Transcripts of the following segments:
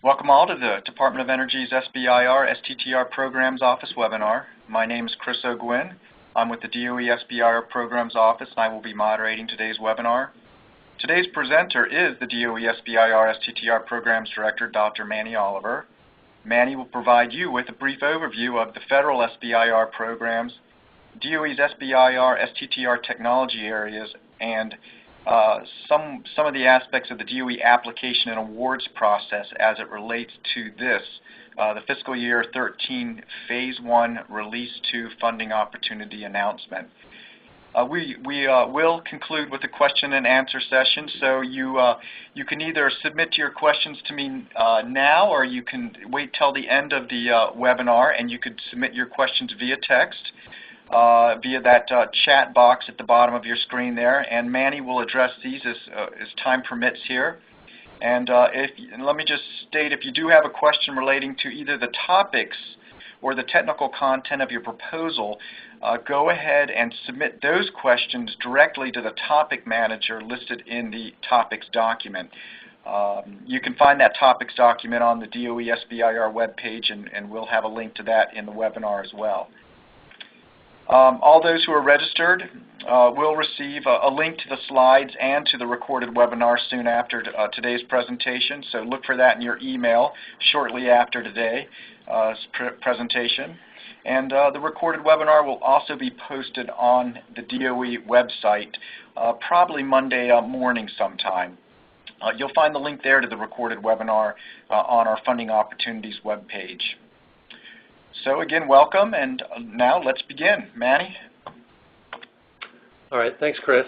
Welcome all to the Department of Energy's SBIR STTR Programs Office webinar. My name is Chris O'Gwyn. I'm with the DOE SBIR Programs Office and I will be moderating today's webinar. Today's presenter is the DOE SBIR STTR Programs Director, Dr. Manny Oliver. Manny will provide you with a brief overview of the federal SBIR programs, DOE's SBIR STTR technology areas, and some of the aspects of the DOE application and awards process as it relates to this, the fiscal year 13 Phase 1 Release 2 funding opportunity announcement. We will conclude with a question and answer session, so you can either submit your questions to me now, or you can wait till the end of the webinar and you could submit your questions via text. Via that chat box at the bottom of your screen there, and Manny will address these as time permits here. And let me just state, if you do have a question relating to either the topics or the technical content of your proposal, go ahead and submit those questions directly to the topic manager listed in the topics document. You can find that topics document on the DOE SBIR webpage, and we'll have a link to that in the webinar as well. All those who are registered will receive a link to the slides and to the recorded webinar soon after today's presentation, so look for that in your email shortly after today's presentation. And the recorded webinar will also be posted on the DOE website probably Monday morning sometime. You'll find the link there to the recorded webinar on our Funding Opportunities webpage. So again, welcome, and now let's begin. Manny? All right, thanks, Chris.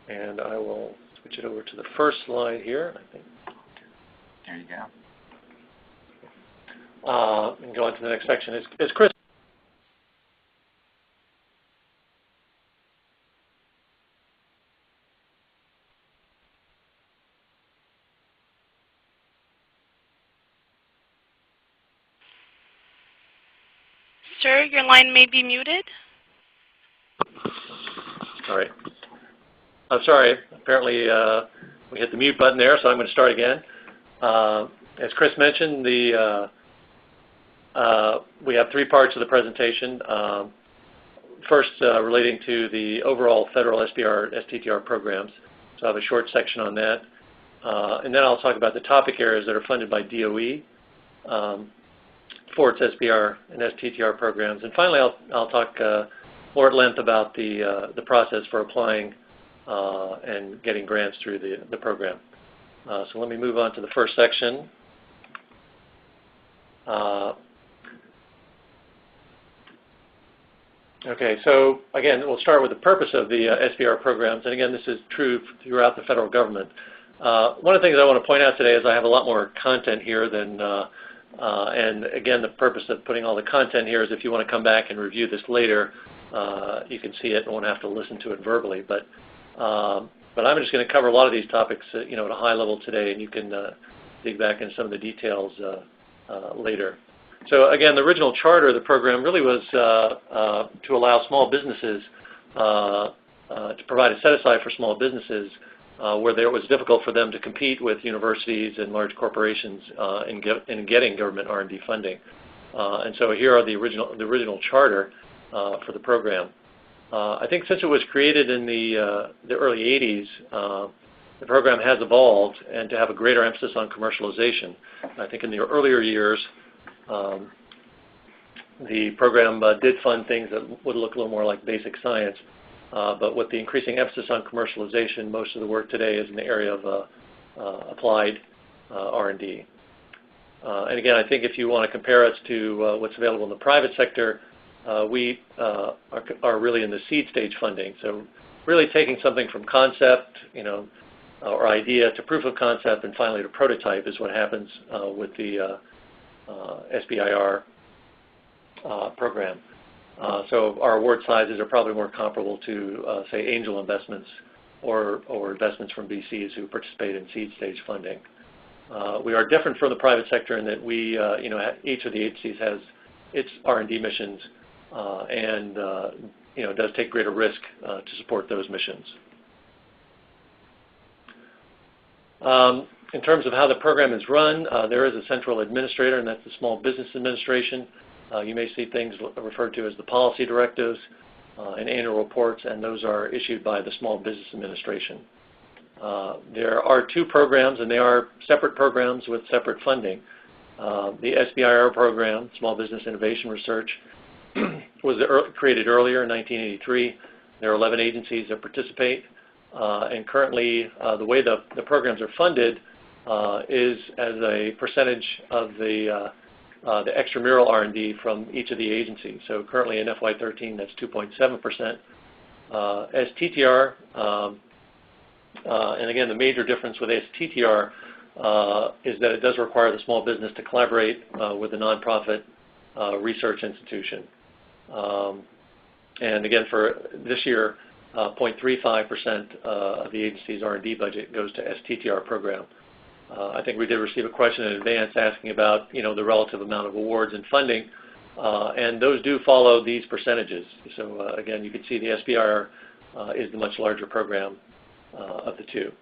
And I will switch it over to the first slide here, I think. There you go. And go on to the next section. Is Chris? Sir, your line may be muted. All right. I'm sorry. Apparently, we hit the mute button there, so I'm going to start again. As Chris mentioned, we have three parts of the presentation. First, relating to the overall federal SBIR STTR programs. So I have a short section on that. And then I'll talk about the topic areas that are funded by DOE. For its SBIR and STTR programs, and finally I'll talk more at length about the process for applying and getting grants through the program. So let me move on to the first section. Okay, so again, we'll start with the purpose of the SBIR programs, and again, this is true throughout the federal government. One of the things I want to point out today is I have a lot more content here than and again, the purpose of putting all the content here is if you want to come back and review this later, you can see it and won't have to listen to it verbally. But I'm just going to cover a lot of these topics, at a high level today, and you can dig back into some of the details later. So again, the original charter of the program really was to allow small businesses to provide a set-aside for small businesses where it was difficult for them to compete with universities and large corporations in getting government R&D funding. And so here are the original charter for the program. I think since it was created in the early 80s, the program has evolved and to have a greater emphasis on commercialization. I think in the earlier years, the program did fund things that would look a little more like basic science. But with the increasing emphasis on commercialization, most of the work today is in the area of applied R&D. And again, I think if you want to compare us to what's available in the private sector, we are really in the seed stage funding. So really taking something from concept, or idea to proof of concept and finally to prototype is what happens with the SBIR program. So our award sizes are probably more comparable to, say, angel investments or investments from VCs who participate in seed stage funding. We are different from the private sector in that we, each of the agencies has its R&D missions and, does take greater risk to support those missions. In terms of how the program is run, there is a central administrator, and that's the Small Business Administration. You may see things referred to as the policy directives and annual reports, and those are issued by the Small Business Administration. There are two programs, and they are separate programs with separate funding. The SBIR program, Small Business Innovation Research, was created earlier in 1983. There are 11 agencies that participate, and currently the way the programs are funded is as a percentage of the extramural R&D from each of the agencies. So currently in FY13, that's 2.7%. STTR, and again, the major difference with STTR is that it does require the small business to collaborate with a nonprofit research institution. And again, for this year, 0.35% of the agency's R&D budget goes to STTR program. I think we did receive a question in advance asking about, the relative amount of awards and funding, and those do follow these percentages. So again, you can see the SBIR is the much larger program of the two.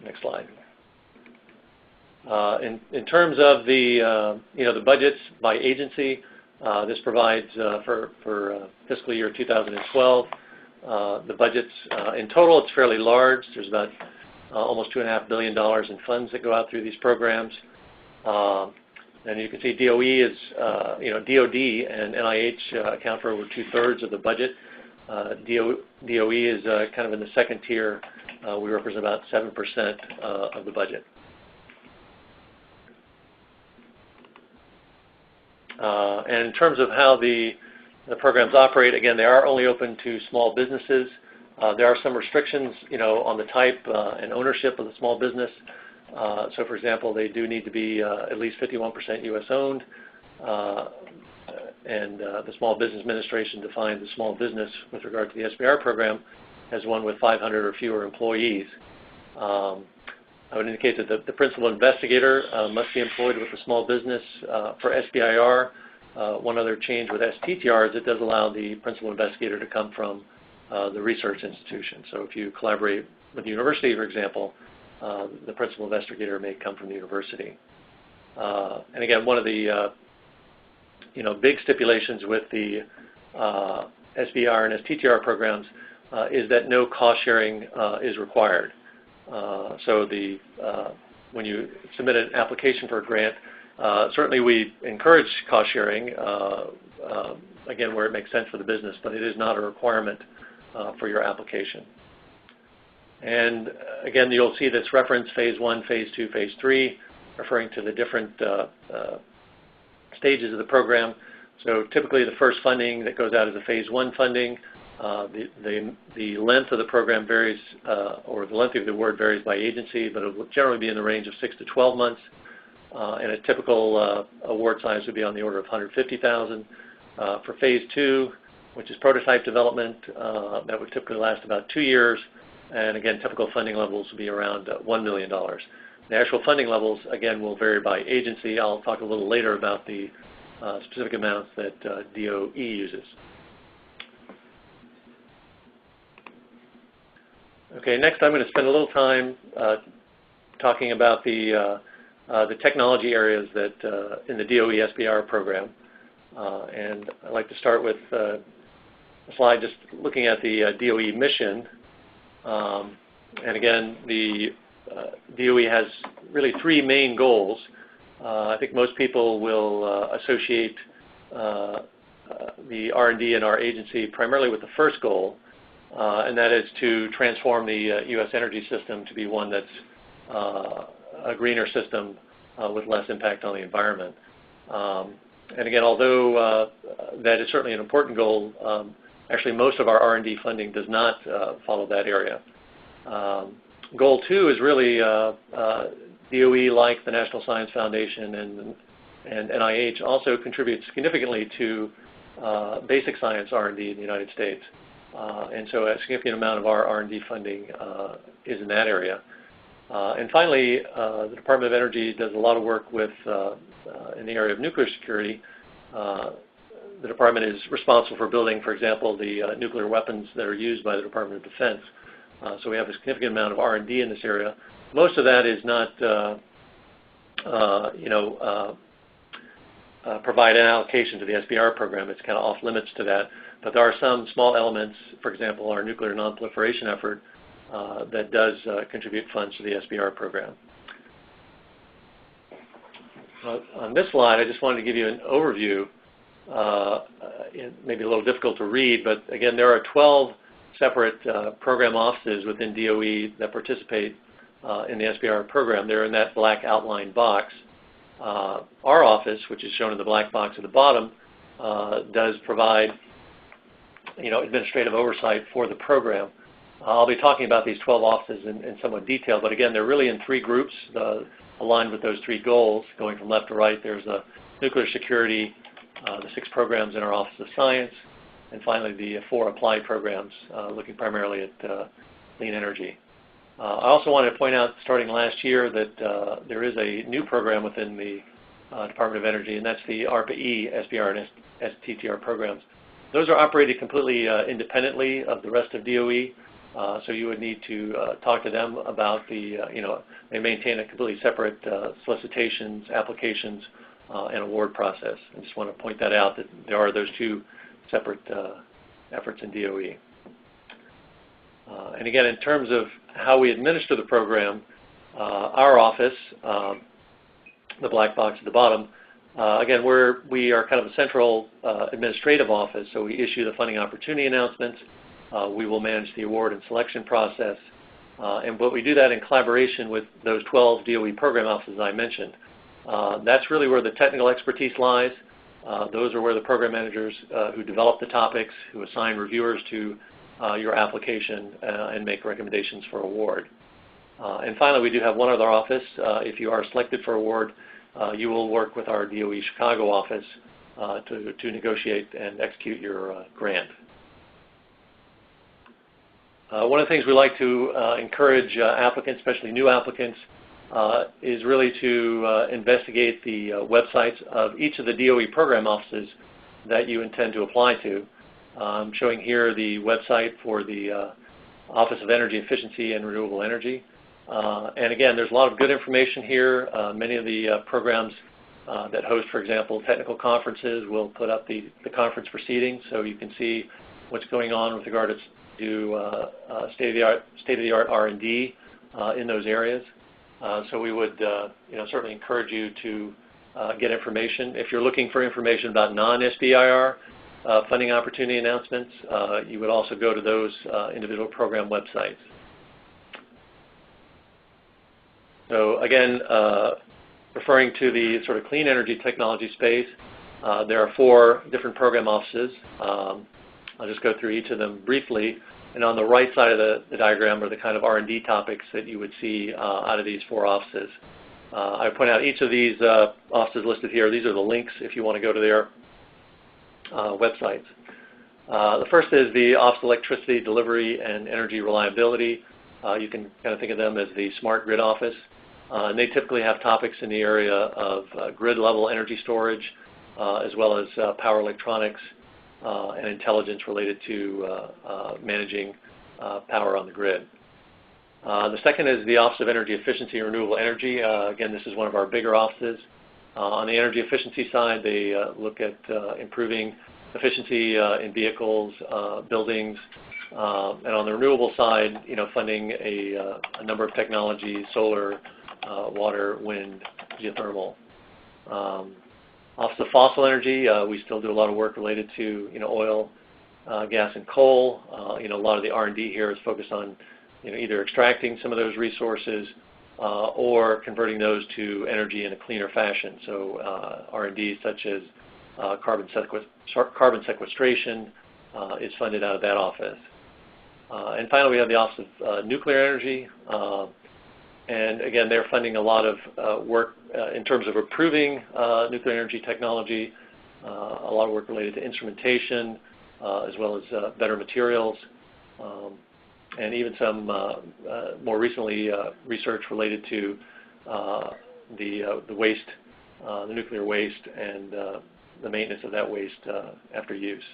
Next slide. In terms of the the budgets by agency, this provides for fiscal year 2012. The budgets in total, it's fairly large. There's about almost $2.5 billion in funds that go out through these programs. And you can see DOE is, DOD and NIH account for over 2/3 of the budget. DOE is kind of in the second tier. We represent about 7% of the budget. And in terms of how the programs operate, again, they are only open to small businesses. There are some restrictions, on the type and ownership of the small business. So, for example, they do need to be at least 51% U.S. owned, and the Small Business Administration defines a small business with regard to the SBIR program as one with 500 or fewer employees. I would indicate that the principal investigator must be employed with a small business. For SBIR, one other change with STTR is it does allow the principal investigator to come from the research institution. So if you collaborate with the university, for example, the principal investigator may come from the university. And again, one of the big stipulations with the SBIR and STTR programs is that no cost sharing is required. So when you submit an application for a grant, certainly we encourage cost sharing, again, where it makes sense for the business, but it is not a requirement for your application. And again, you'll see this reference, phase 1, phase 2, phase 3, referring to the different stages of the program. So typically the first funding that goes out is a phase 1 funding. The length of the program varies, or the length of the award varies by agency, but it will generally be in the range of 6 to 12 months. And a typical award size would be on the order of $150,000. For phase 2, which is prototype development, that would typically last about 2 years. And again, typical funding levels will be around $1 million. The actual funding levels, again, will vary by agency. I'll talk a little later about the specific amounts that DOE uses. Okay, next I'm going to spend a little time talking about the technology areas that in the DOE SBIR program. And I'd like to start with a slide just looking at the DOE mission. And again, the DOE has really 3 main goals. I think most people will associate the R&D in our agency primarily with the first goal, and that is to transform the U.S. energy system to be one that's a greener system with less impact on the environment. And again, although that is certainly an important goal, actually most of our R&D funding does not follow that area. Goal 2 is really DOE, like the National Science Foundation and NIH, also contributes significantly to basic science R&D in the United States. And so a significant amount of our R&D funding is in that area. And finally, the Department of Energy does a lot of work with in the area of nuclear security. the department is responsible for building, for example, the nuclear weapons that are used by the Department of Defense. So we have a significant amount of R&D in this area. Most of that is not, provide an allocation to the SBIR program. It's kind of off limits to that. But there are some small elements, for example, our nuclear nonproliferation effort, that does contribute funds to the SBIR program. On this slide, I just wanted to give you an overview. It may be a little difficult to read, but again, there are 12 separate program offices within DOE that participate in the SBIR program. They're in that black outline box. Our office, which is shown in the black box at the bottom, does provide administrative oversight for the program. I'll be talking about these 12 offices in somewhat detail, but again, they're really in three groups aligned with those three goals. Going from left to right, there's nuclear security, the 6 programs in our Office of Science, and finally the 4 applied programs looking primarily at clean energy. I also wanted to point out, starting last year, that there is a new program within the Department of Energy, and that's the ARPA-E, SBIR, and STTR programs. Those are operated completely independently of the rest of DOE, so you would need to talk to them about they maintain a completely separate solicitations, applications, and award process. I just want to point that out, that there are those 2 separate efforts in DOE. And again, in terms of how we administer the program, our office, the black box at the bottom, again, we are kind of a central administrative office, so we issue the funding opportunity announcements. We will manage the award and selection process, but we do that in collaboration with those 12 DOE program offices I mentioned. That's really where the technical expertise lies. Those are where the program managers who develop the topics, who assign reviewers to your application and make recommendations for award. And finally, we do have one other office. If you are selected for award, you will work with our DOE Chicago office to negotiate and execute your grant. One of the things we like to encourage applicants, especially new applicants, is really to investigate the websites of each of the DOE program offices that you intend to apply to. I'm showing here the website for the Office of Energy Efficiency and Renewable Energy. And again, there's a lot of good information here. Many of the programs that host, for example, technical conferences will put up the conference proceedings, so you can see what's going on with regard to state-of-the-art R&D in those areas. So we would certainly encourage you to get information. If you're looking for information about non-SBIR funding opportunity announcements, you would also go to those individual program websites. So again, referring to the sort of clean energy technology space, there are 4 different program offices. I'll just go through each of them briefly. And on the right side of the diagram are the kind of R&D topics that you would see out of these 4 offices. I point out each of these offices listed here. These are the links if you want to go to their websites. The first is the Office of Electricity Delivery and Energy Reliability. You can kind of think of them as the smart grid office. And they typically have topics in the area of grid-level energy storage, as well as power electronics and intelligence related to managing power on the grid. The second is the Office of Energy Efficiency and Renewable Energy. Again, this is one of our bigger offices. On the energy efficiency side, they look at improving efficiency in vehicles, buildings, and on the renewable side, funding a number of technologies: solar, water, wind, geothermal. Office of Fossil Energy, we still do a lot of work related to oil, gas, and coal. A lot of the R&D here is focused on either extracting some of those resources or converting those to energy in a cleaner fashion. So R&D such as carbon sequestration is funded out of that office. And finally, we have the Office of Nuclear Energy. And again, they're funding a lot of work in terms of improving nuclear energy technology, a lot of work related to instrumentation, as well as better materials, and even some more recently research related to the waste, the nuclear waste, and the maintenance of that waste after use.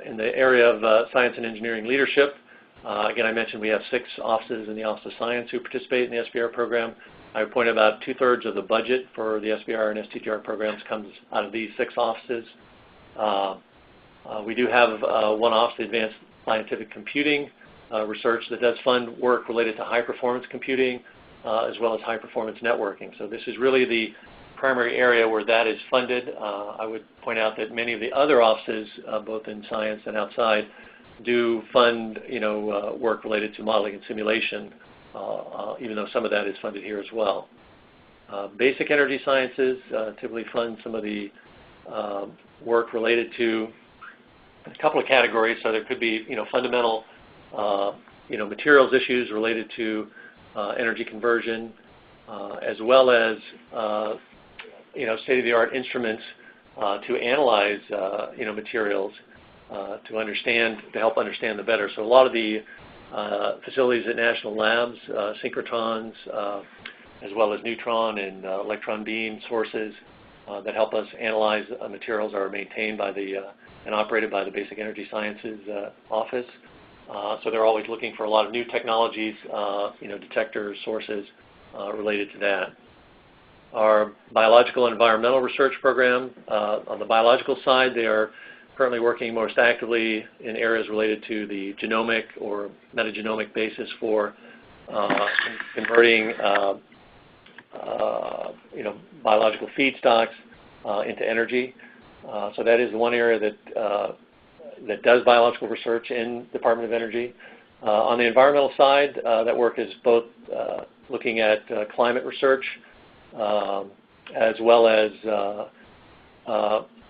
In the area of science and engineering leadership, again, I mentioned we have 6 offices in the Office of Science who participate in the SBIR program. I would point about 2/3 of the budget for the SBIR and STTR programs comes out of these 6 offices. We do have one office, Advanced Scientific Computing Research, that does fund work related to high-performance computing as well as high-performance networking. So this is really the primary area where that is funded. I would point out that many of the other offices, both in science and outside, do fund work related to modeling and simulation, even though some of that is funded here as well. Basic energy sciences typically fund some of the work related to a couple of categories. So there could be fundamental materials issues related to energy conversion, as well as state-of-the-art instruments to analyze materials to help understand them better. So a lot of the facilities at national labs, synchrotrons, as well as neutron and electron beam sources that help us analyze materials are maintained by and operated by the Basic Energy Sciences Office. So they're always looking for a lot of new technologies, detectors, sources related to that. Our biological and environmental research program, on the biological side, they are currently working most actively in areas related to the genomic or metagenomic basis for converting biological feedstocks into energy. So that is one area that does biological research in Department of Energy. On the environmental side, that work is both looking at climate research as well as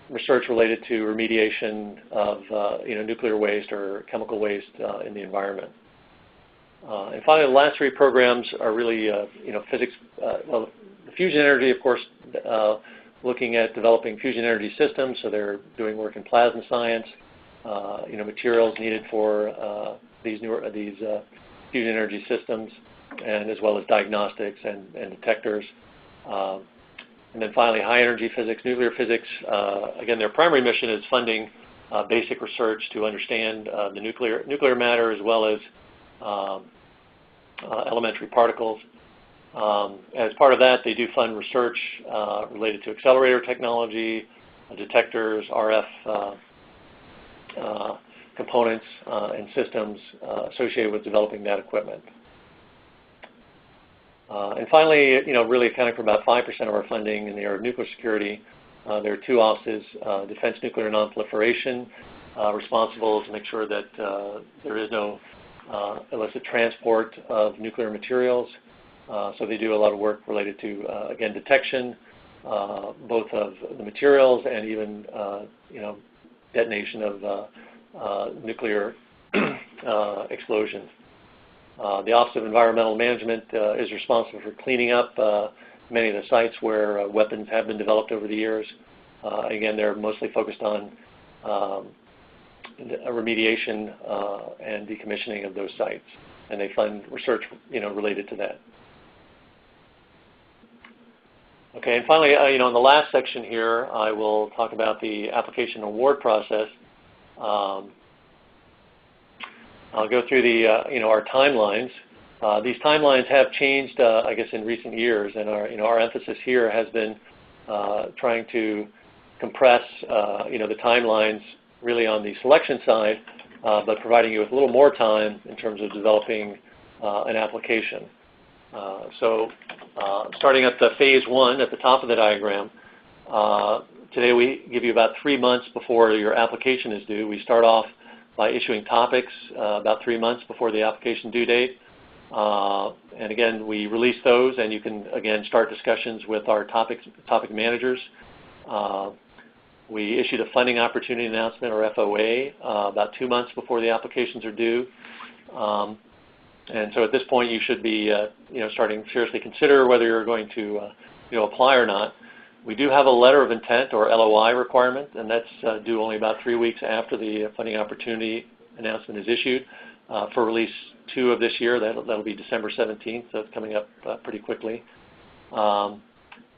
research related to remediation of nuclear waste or chemical waste in the environment. And finally, the last 3 programs are really physics. Well, fusion energy, of course, looking at developing fusion energy systems. So they're doing work in plasma science, materials needed for these fusion energy systems, and as well as diagnostics and detectors. And then finally, high energy physics, nuclear physics. Again, their primary mission is funding basic research to understand the nuclear matter as well as elementary particles. As part of that, they do fund research related to accelerator technology, detectors, RF components, and systems associated with developing that equipment. And finally, really accounting for about 5% of our funding in the area of nuclear security, there are 2 offices, Defense Nuclear Nonproliferation, responsible to make sure that there is no illicit transport of nuclear materials. So they do a lot of work related to, again, detection, both of the materials and even, detonation of nuclear explosions. The Office of Environmental Management is responsible for cleaning up many of the sites where weapons have been developed over the years. Again, they're mostly focused on remediation and decommissioning of those sites, and they fund research related to that. Okay, and finally, in the last section here, I will talk about the application award process. I'll go through our timelines. These timelines have changed, I guess, in recent years, and our emphasis here has been trying to compress, the timelines really on the selection side, but providing you with a little more time in terms of developing an application. So, starting at the phase 1 at the top of the diagram, today we give you about 3 months before your application is due. We start off by issuing topics about 3 months before the application due date. And again, we release those, and you can, again, start discussions with our topic managers. We issued a funding opportunity announcement, or FOA, about 2 months before the applications are due. And so at this point, you should be starting to seriously consider whether you're going to apply or not. We do have a letter of intent, or LOI, requirement, and that's due only about 3 weeks after the funding opportunity announcement is issued. For release 2 of this year, that'll be December 17th, so it's coming up pretty quickly.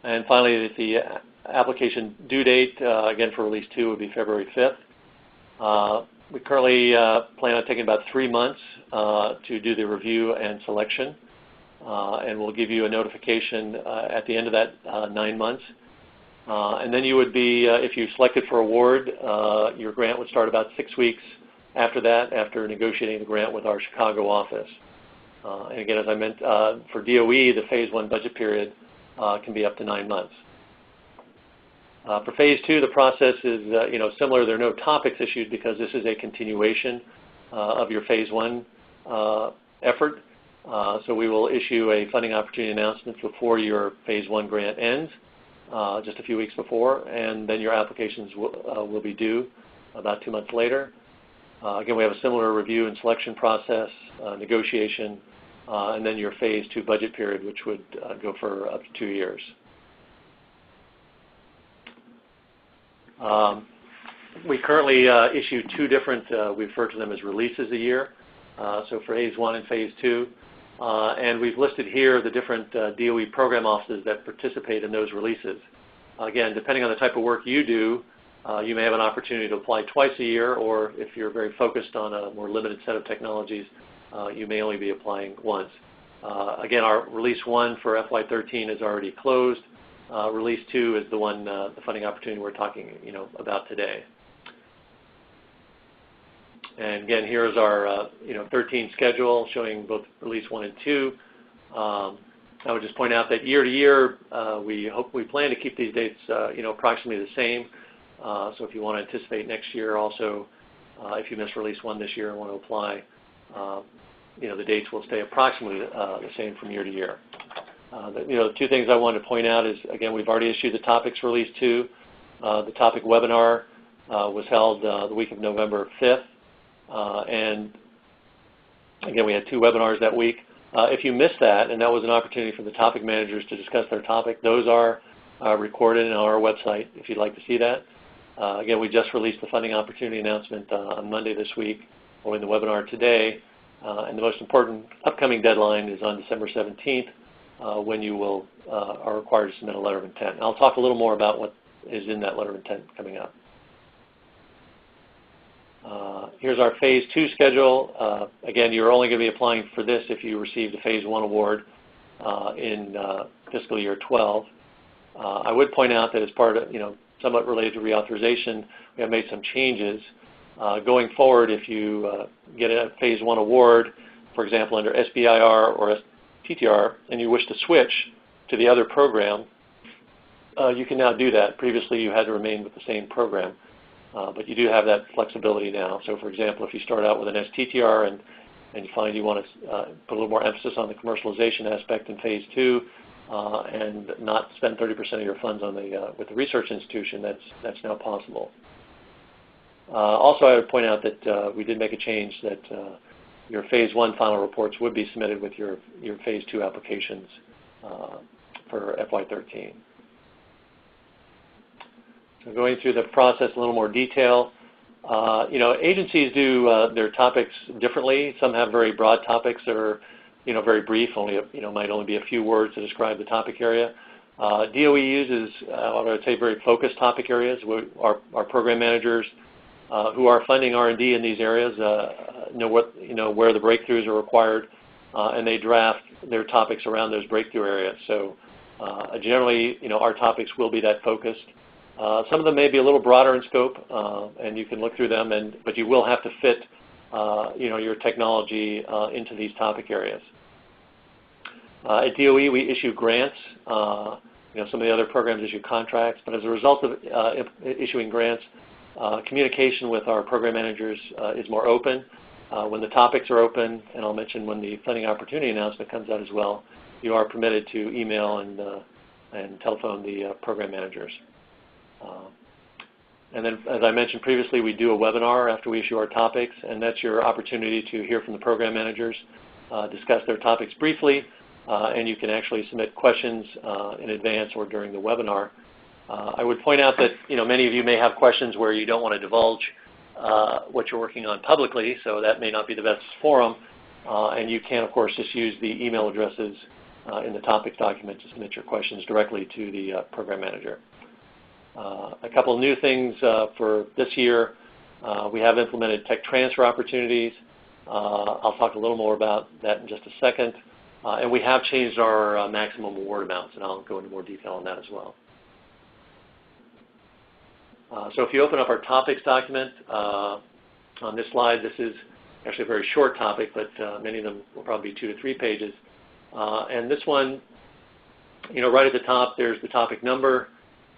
And finally, the application due date, again for Release 2, would be February 5th. We currently plan on taking about 3 months to do the review and selection, and we'll give you a notification at the end of that 9 months. And then you would be, if you selected for award, your grant would start about 6 weeks after that, after negotiating the grant with our Chicago office. And again, as I meant, for DOE, the Phase 1 budget period can be up to 9 months. For Phase 2, the process is similar. There are no topics issued because this is a continuation of your Phase 1 effort. So we will issue a funding opportunity announcement before your Phase 1 grant ends, just a few weeks before, and then your applications will be due about 2 months later. Again, we have a similar review and selection process, negotiation, and then your Phase 2 budget period, which would go for up to 2 years. We currently issue 2 different, we refer to them as releases a year, so for Phase 1 and Phase 2. And we've listed here the different DOE program offices that participate in those releases. Again, depending on the type of work you do, you may have an opportunity to apply twice a year, or if you're very focused on a more limited set of technologies, you may only be applying once. Again, our Release 1 for FY13 is already closed. Release 2 is the one, the funding opportunity we're talking about today. And again, here's our 13 schedule showing both Release 1 and 2. I would just point out that year to year, we plan to keep these dates approximately the same. So if you want to anticipate next year, also if you missed Release 1 this year and want to apply, the dates will stay approximately the same from year to year. The 2 things I wanted to point out is, again, we've already issued the topics for Release 2. The topic webinar was held the week of November 5th. And again, we had 2 webinars that week. If you missed that, and that was an opportunity for the topic managers to discuss their topic, those are recorded on our website if you'd like to see that. Again, we just released the funding opportunity announcement on Monday this week, following the webinar today. And the most important upcoming deadline is on December 17th, when you are required to submit a letter of intent. And I'll talk a little more about what is in that letter of intent coming up. Here's our Phase 2 schedule. Again, you're only going to be applying for this if you receive the Phase 1 award in fiscal year 12. I would point out that as part of, somewhat related to reauthorization, we have made some changes. Going forward, if you get a Phase 1 award, for example, under SBIR or TTR, and you wish to switch to the other program, you can now do that. Previously, you had to remain with the same program. But you do have that flexibility now. So, for example, if you start out with an STTR and you find you want to put a little more emphasis on the commercialization aspect in Phase 2 and not spend 30% of your funds on with the research institution, that's now possible. Also, I would point out that we did make a change that your Phase 1 final reports would be submitted with your Phase 2 applications for FY13. So going through the process in a little more detail, agencies do their topics differently. Some have very broad topics that are, very brief, might only be a few words to describe the topic area. DOE uses, I would say, very focused topic areas. Our program managers who are funding R&D in these areas know where the breakthroughs are required, and they draft their topics around those breakthrough areas. So generally, our topics will be that focused. Some of them may be a little broader in scope, and you can look through them, but you will have to fit, your technology into these topic areas. At DOE, we issue grants. Some of the other programs issue contracts, but as a result of issuing grants, communication with our program managers is more open. When the topics are open, and I'll mention when the funding opportunity announcement comes out as well, you are permitted to email and telephone the program managers. And then, as I mentioned previously, we do a webinar after we issue our topics, and that's your opportunity to hear from the program managers, discuss their topics briefly, and you can actually submit questions in advance or during the webinar. I would point out that many of you may have questions where you don't want to divulge what you're working on publicly, so that may not be the best forum, and you can, of course, just use the email addresses in the topics document to submit your questions directly to the program manager. A couple of new things for this year. We have implemented tech transfer opportunities. I'll talk a little more about that in just a second. And we have changed our maximum award amounts, and I'll go into more detail on that as well. So if you open up our topics document, on this slide, this is actually a very short topic, but many of them will probably be 2 to 3 pages. And this one, right at the top, there's the topic number,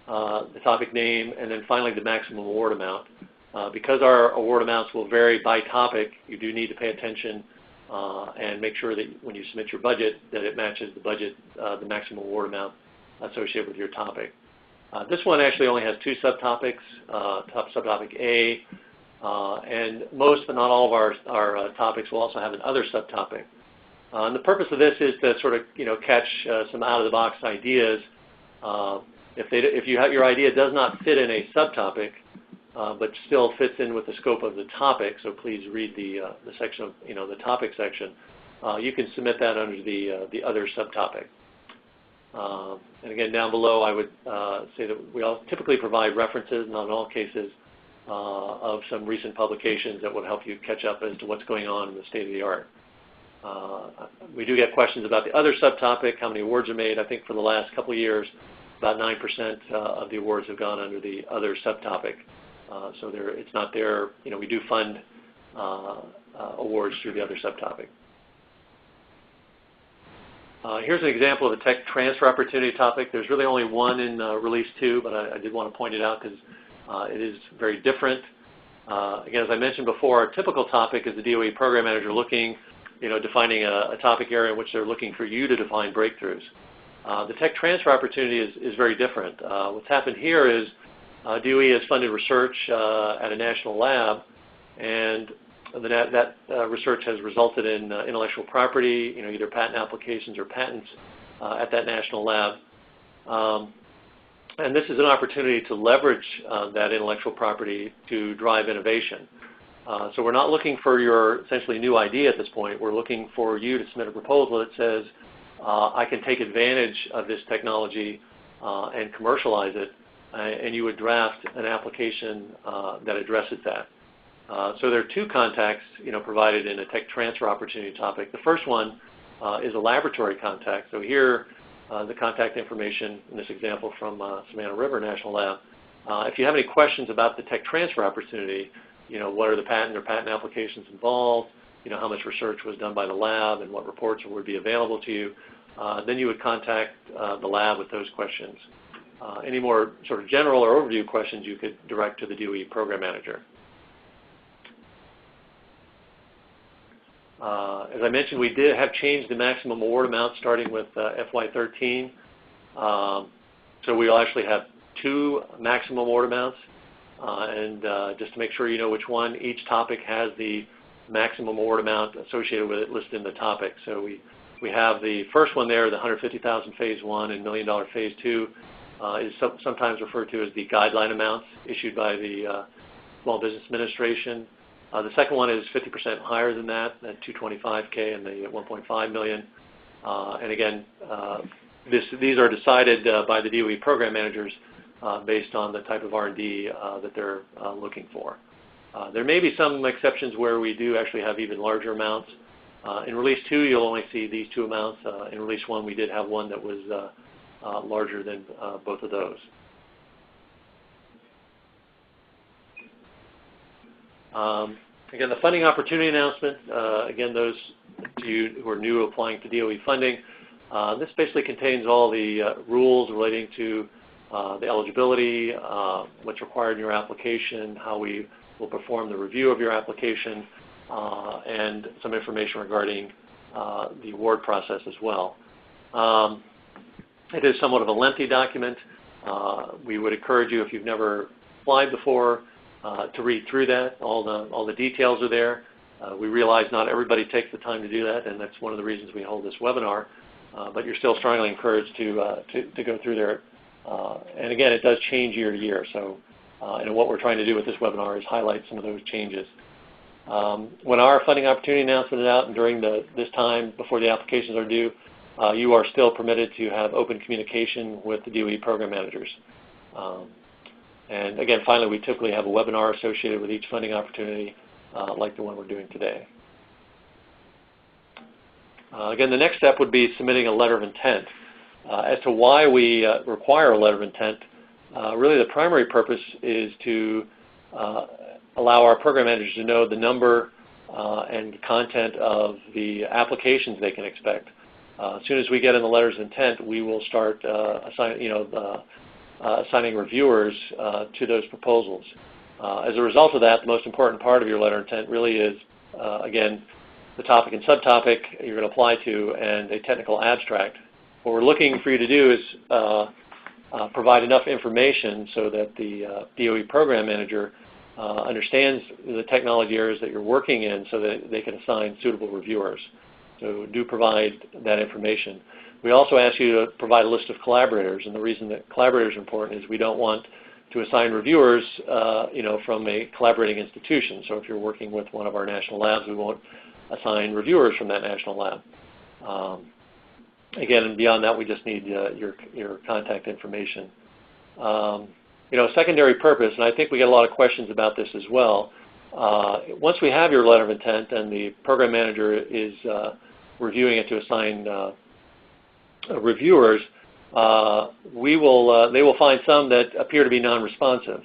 the topic name, and then finally the maximum award amount. Because our award amounts will vary by topic, you do need to pay attention and make sure that when you submit your budget, that it matches the budget, the maximum award amount associated with your topic. This one actually only has 2 subtopics, subtopic A, and most but not all of our topics will also have another subtopic. And the purpose of this is to sort of catch some out-of-the-box ideas. If your idea does not fit in a subtopic, but still fits in with the scope of the topic, so please read the section of the topic section. You can submit that under the other subtopic. And again, down below, I would say that we all typically provide references, not in all cases, of some recent publications that would help you catch up as to what's going on in the state of the art. We do get questions about the other subtopic, how many awards are made. I think for the last couple of years, about 9% of the awards have gone under the other subtopic. So it's not there. We do fund awards through the other subtopic. Here's an example of a tech transfer opportunity topic. There's really only one in Release 2, but I did want to point it out because it is very different. Again, as I mentioned before, our typical topic is the DOE program manager looking, defining a topic area in which they're looking for you to define breakthroughs. The tech transfer opportunity is very different. What's happened here is DOE has funded research at a national lab, and that research has resulted in intellectual property, either patent applications or patents at that national lab. And this is an opportunity to leverage that intellectual property to drive innovation. So we're not looking for your essentially new idea at this point. We're looking for you to submit a proposal that says, I can take advantage of this technology and commercialize it, and you would draft an application that addresses that. So there are 2 contacts provided in a tech transfer opportunity topic. The first one is a laboratory contact. So here, the contact information in this example from Savannah River National Lab. If you have any questions about the tech transfer opportunity, what are the patent or patent applications involved, how much research was done by the lab and what reports would be available to you, then you would contact the lab with those questions. Any more sort of general or overview questions you could direct to the DOE program manager. As I mentioned, we did have changed the maximum award amount starting with FY13. So we'll actually have 2 maximum award amounts. And just to make sure you know which one, each topic has the maximum award amount associated with it listed in the topic. So we have the first one there, the $150,000 Phase 1 and $1 million Phase 2 is sometimes referred to as the guideline amounts issued by the Small Business Administration. The second one is 50% higher than that, at $225K and the $1.5 million. And again, these are decided by the DOE program managers based on the type of R&D that they're looking for. There may be some exceptions where we do actually have even larger amounts. In Release 2, you'll only see these 2 amounts. In Release 1, we did have one that was larger than both of those. Again, the funding opportunity announcement, again, those to you who are new applying to DOE funding, this basically contains all the rules relating to the eligibility, what's required in your application, how we will perform the review of your application, and some information regarding the award process as well. It is somewhat of a lengthy document. We would encourage you, if you've never applied before, to read through that. All the details are there. We realize not everybody takes the time to do that, and that's one of the reasons we hold this webinar. But you're still strongly encouraged to go through there. And again, it does change year to year. So, and what we're trying to do with this webinar is highlight some of those changes. When our funding opportunity announcement is out, and during this time before the applications are due, you are still permitted to have open communication with the DOE program managers. And again, finally, we typically have a webinar associated with each funding opportunity, like the one we're doing today. Again, the next step would be submitting a letter of intent. As to why we require a letter of intent, really the primary purpose is to allow our program managers to know the number and content of the applications they can expect. As soon as we get in the letters of intent, we will start assigning reviewers to those proposals. As a result of that, the most important part of your letter of intent really is, again, the topic and subtopic you're going to apply to and a technical abstract. What we're looking for you to do is provide enough information so that the DOE program manager understands the technology areas that you're working in so that they can assign suitable reviewers. So do provide that information. We also ask you to provide a list of collaborators, and the reason that collaborators are important is we don't want to assign reviewers from a collaborating institution. So if you're working with one of our national labs, we won't assign reviewers from that national lab. Again, and beyond that, we just need your contact information. Secondary purpose, and I think we get a lot of questions about this as well. Once we have your letter of intent and the program manager is reviewing it to assign reviewers, they will find some that appear to be non-responsive.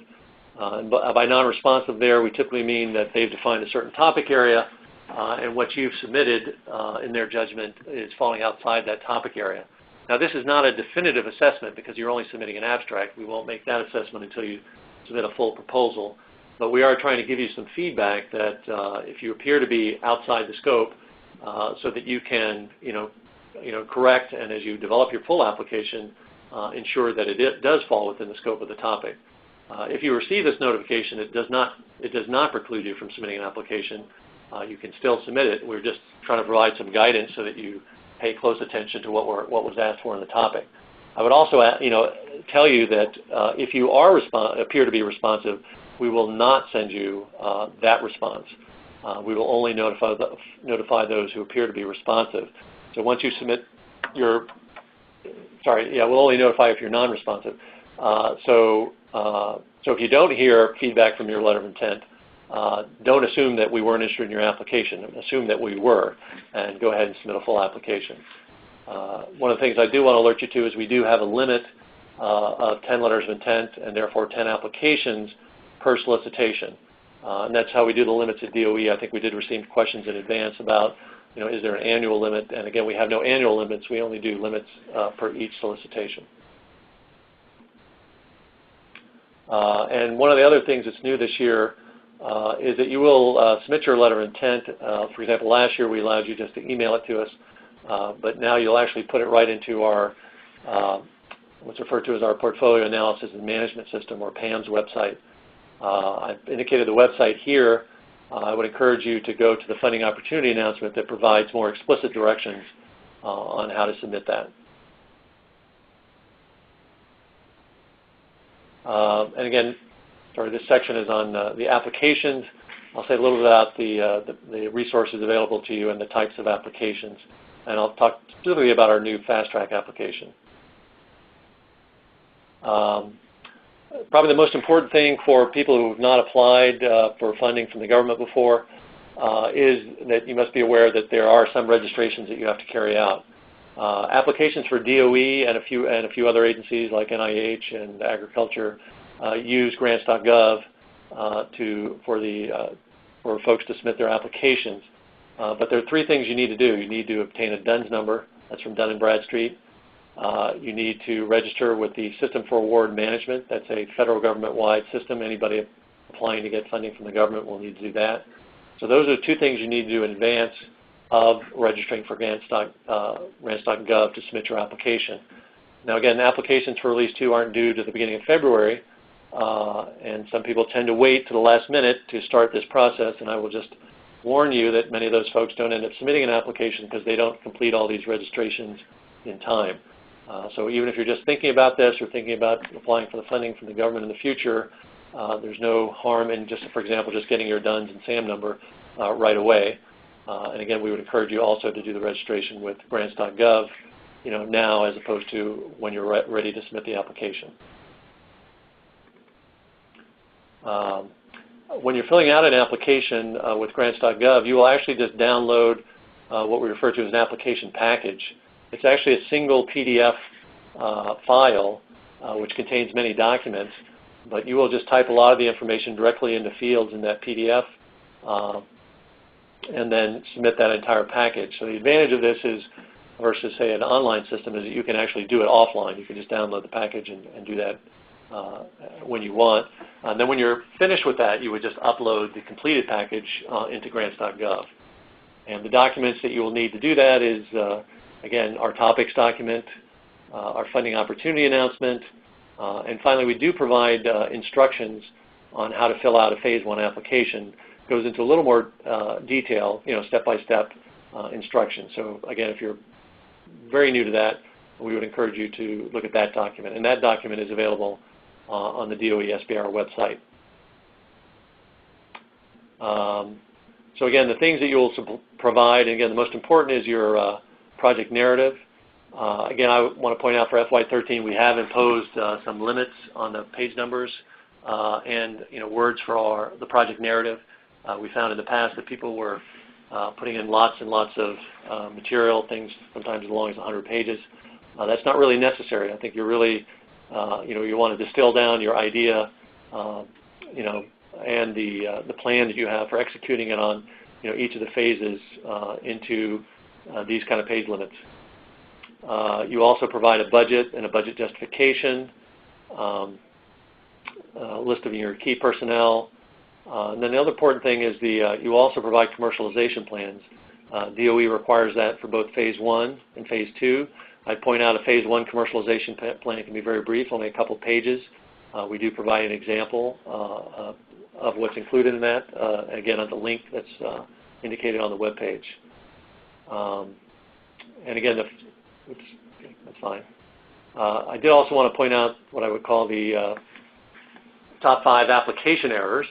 And by non-responsive there, we typically mean that they've defined a certain topic area, and what you've submitted in their judgment is falling outside that topic area. Now, this is not a definitive assessment because you're only submitting an abstract. We won't make that assessment until you submit a full proposal. But we are trying to give you some feedback that if you appear to be outside the scope, so that you can, correct, and as you develop your full application, ensure that it does fall within the scope of the topic. If you receive this notification, it does not preclude you from submitting an application. You can still submit it. We're just trying to provide some guidance so that you pay close attention to what was asked for in the topic. I would also, tell you that if you appear to be responsive, we will not send you that response. We will only notify those who appear to be responsive. So once you submit we'll only notify if you're non-responsive. So if you don't hear feedback from your letter of intent, don't assume that we weren't interested in your application. Assume that we were, and go ahead and submit a full application. One of the things I do want to alert you to is we do have a limit of 10 letters of intent and therefore 10 applications per solicitation. And that's how we do the limits at DOE. I think we did receive questions in advance about, is there an annual limit? And again, we have no annual limits. We only do limits per each solicitation. And one of the other things that's new this year is that you will submit your letter of intent. For example, last year we allowed you just to email it to us, but now you'll actually put it right into our what's referred to as our Portfolio Analysis and Management System, or PAMS website. I've indicated the website here. I would encourage you to go to the funding opportunity announcement that provides more explicit directions on how to submit that. And again, this section is on the applications. I'll say a little bit about the resources available to you and the types of applications. And I'll talk specifically about our new fast track application. Probably the most important thing for people who have not applied for funding from the government before is that you must be aware that there are some registrations that you have to carry out. Applications for DOE and a few other agencies like NIH and Agriculture use grants.gov for folks to submit their applications. But there are three things you need to do. You need to obtain a DUNS number. That's from Dun & Bradstreet. You need to register with the System for Award Management. That's a federal government-wide system. Anybody applying to get funding from the government will need to do that. So those are the two things you need to do in advance of registering for grants.gov to submit your application. Now again, applications for Release 2 aren't due to the beginning of February, and some people tend to wait to the last minute to start this process, and I will just warn you that many of those folks don't end up submitting an application because they don't complete all these registrations in time. So even if you're just thinking about this or thinking about applying for the funding from the government in the future, there's no harm in just, for example, just getting your DUNS and SAM number right away. And again, we would encourage you also to do the registration with grants.gov now as opposed to when you're ready to submit the application. When you're filling out an application with grants.gov, you will actually just download what we refer to as an application package. It's actually a single PDF file which contains many documents, but you will just type a lot of the information directly into fields in that PDF and then submit that entire package. So the advantage of this is, versus say an online system, is that you can actually do it offline. You can just download the package and do that when you want. And then when you're finished with that, you would just upload the completed package into grants.gov. And the documents that you will need to do that is, again, our topics document, our funding opportunity announcement, and finally we do provide instructions on how to fill out a Phase 1 application. It goes into a little more detail, step-by-step instructions. So again, if you're very new to that, we would encourage you to look at that document. And that document is available on the DOE SBIR website. So again, the things that you will provide, and again, the most important is your project narrative. Again, I want to point out for FY13, we have imposed some limits on the page numbers and words for the project narrative. We found in the past that people were putting in lots and lots of material, things sometimes as long as 100 pages. That's not really necessary. I think you're really, you want to distill down your idea, and the plan that you have for executing it on, each of the phases into these kind of page limits. You also provide a budget and a budget justification, a list of your key personnel, and then the other important thing is you also provide commercialization plans. DOE requires that for both Phase 1 and Phase 2. I'd point out a Phase 1 commercialization plan can be very brief, only a couple pages. We do provide an example of what's included in that, again, on the link that's indicated on the web page. And again, that's fine. I did also want to point out what I would call the top 5 application errors.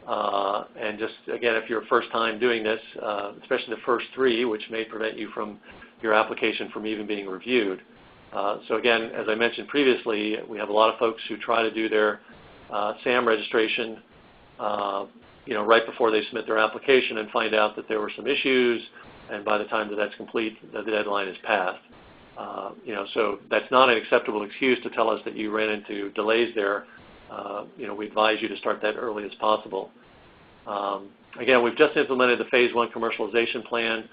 And just, again, if you're first time doing this, especially the first 3, which may prevent you from your application from even being reviewed. So again, as I mentioned previously, we have a lot of folks who try to do their SAM registration right before they submit their application and find out that there were some issues, and by the time that that's complete, the deadline is passed. So that's not an acceptable excuse to tell us that you ran into delays there. We advise you to start that early as possible. Again, we've just implemented the Phase 1 commercialization plan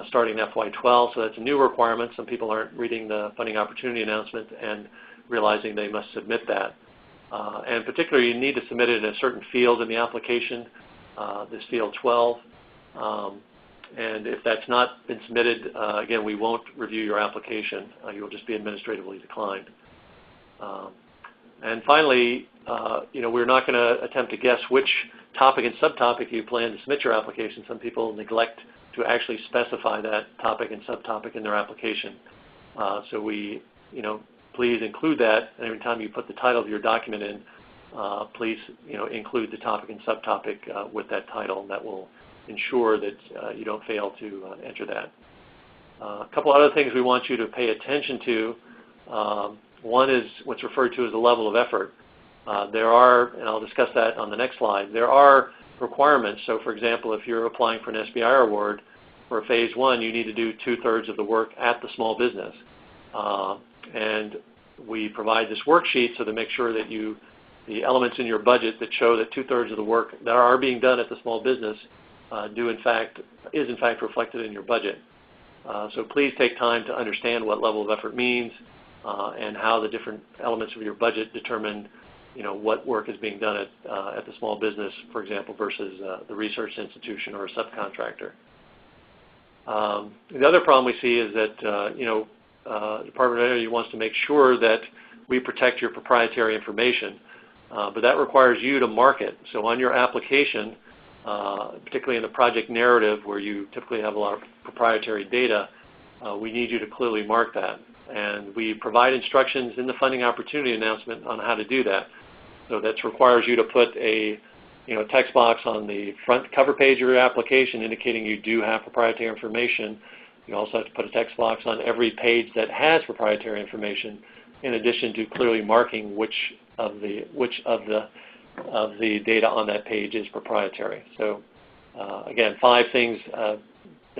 starting in FY12, so that's a new requirement. Some people aren't reading the funding opportunity announcement and realizing they must submit that. And particularly, you need to submit it in a certain field in the application, this field 12. And if that's not been submitted, again, we won't review your application. You will just be administratively declined. And finally, we're not going to attempt to guess which topic and subtopic you plan to submit your application. Some people neglect to actually specify that topic and subtopic in their application. So we, please include that. And every time you put the title of your document in, please, include the topic and subtopic with that title. And that will ensure that you don't fail to enter that. A couple other things we want you to pay attention to. One is what's referred to as the level of effort. There are, and I'll discuss that on the next slide, there are requirements. So for example, if you're applying for an SBIR award for Phase 1, you need to do 2/3 of the work at the small business. And we provide this worksheet so to make sure that the elements in your budget that show that 2/3 of the work that are being done at the small business is in fact reflected in your budget. So please take time to understand what level of effort means and how the different elements of your budget determine what work is being done at the small business, for example, versus the research institution or a subcontractor. The other problem we see is that the Department of Energy wants to make sure that we protect your proprietary information, but that requires you to mark it. So on your application, particularly in the project narrative where you typically have a lot of proprietary data, we need you to clearly mark that. And we provide instructions in the funding opportunity announcement on how to do that. So that requires you to put a text box on the front cover page of your application indicating you do have proprietary information, You also have to put a text box on every page that has proprietary information, in addition to clearly marking which of the data on that page is proprietary. So again, 5 things that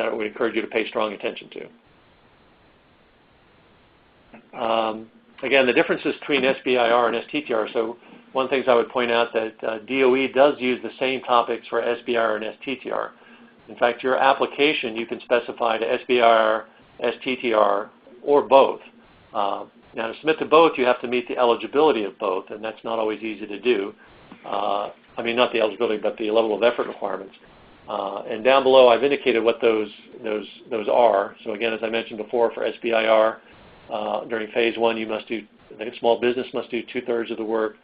I would encourage you to pay strong attention to. Again, the differences between SBIR and STTR. So one thing I would point out that DOE does use the same topics for SBIR and STTR. In fact, your application, you can specify to SBIR, STTR, or both. Now, to submit to both, you have to meet the eligibility of both, and that's not always easy to do. I mean, not the eligibility, but the level of effort requirements. And down below, I've indicated what those are. So again, as I mentioned before, for SBIR, during phase 1, you must do, I think a small business must do 2/3 of the work,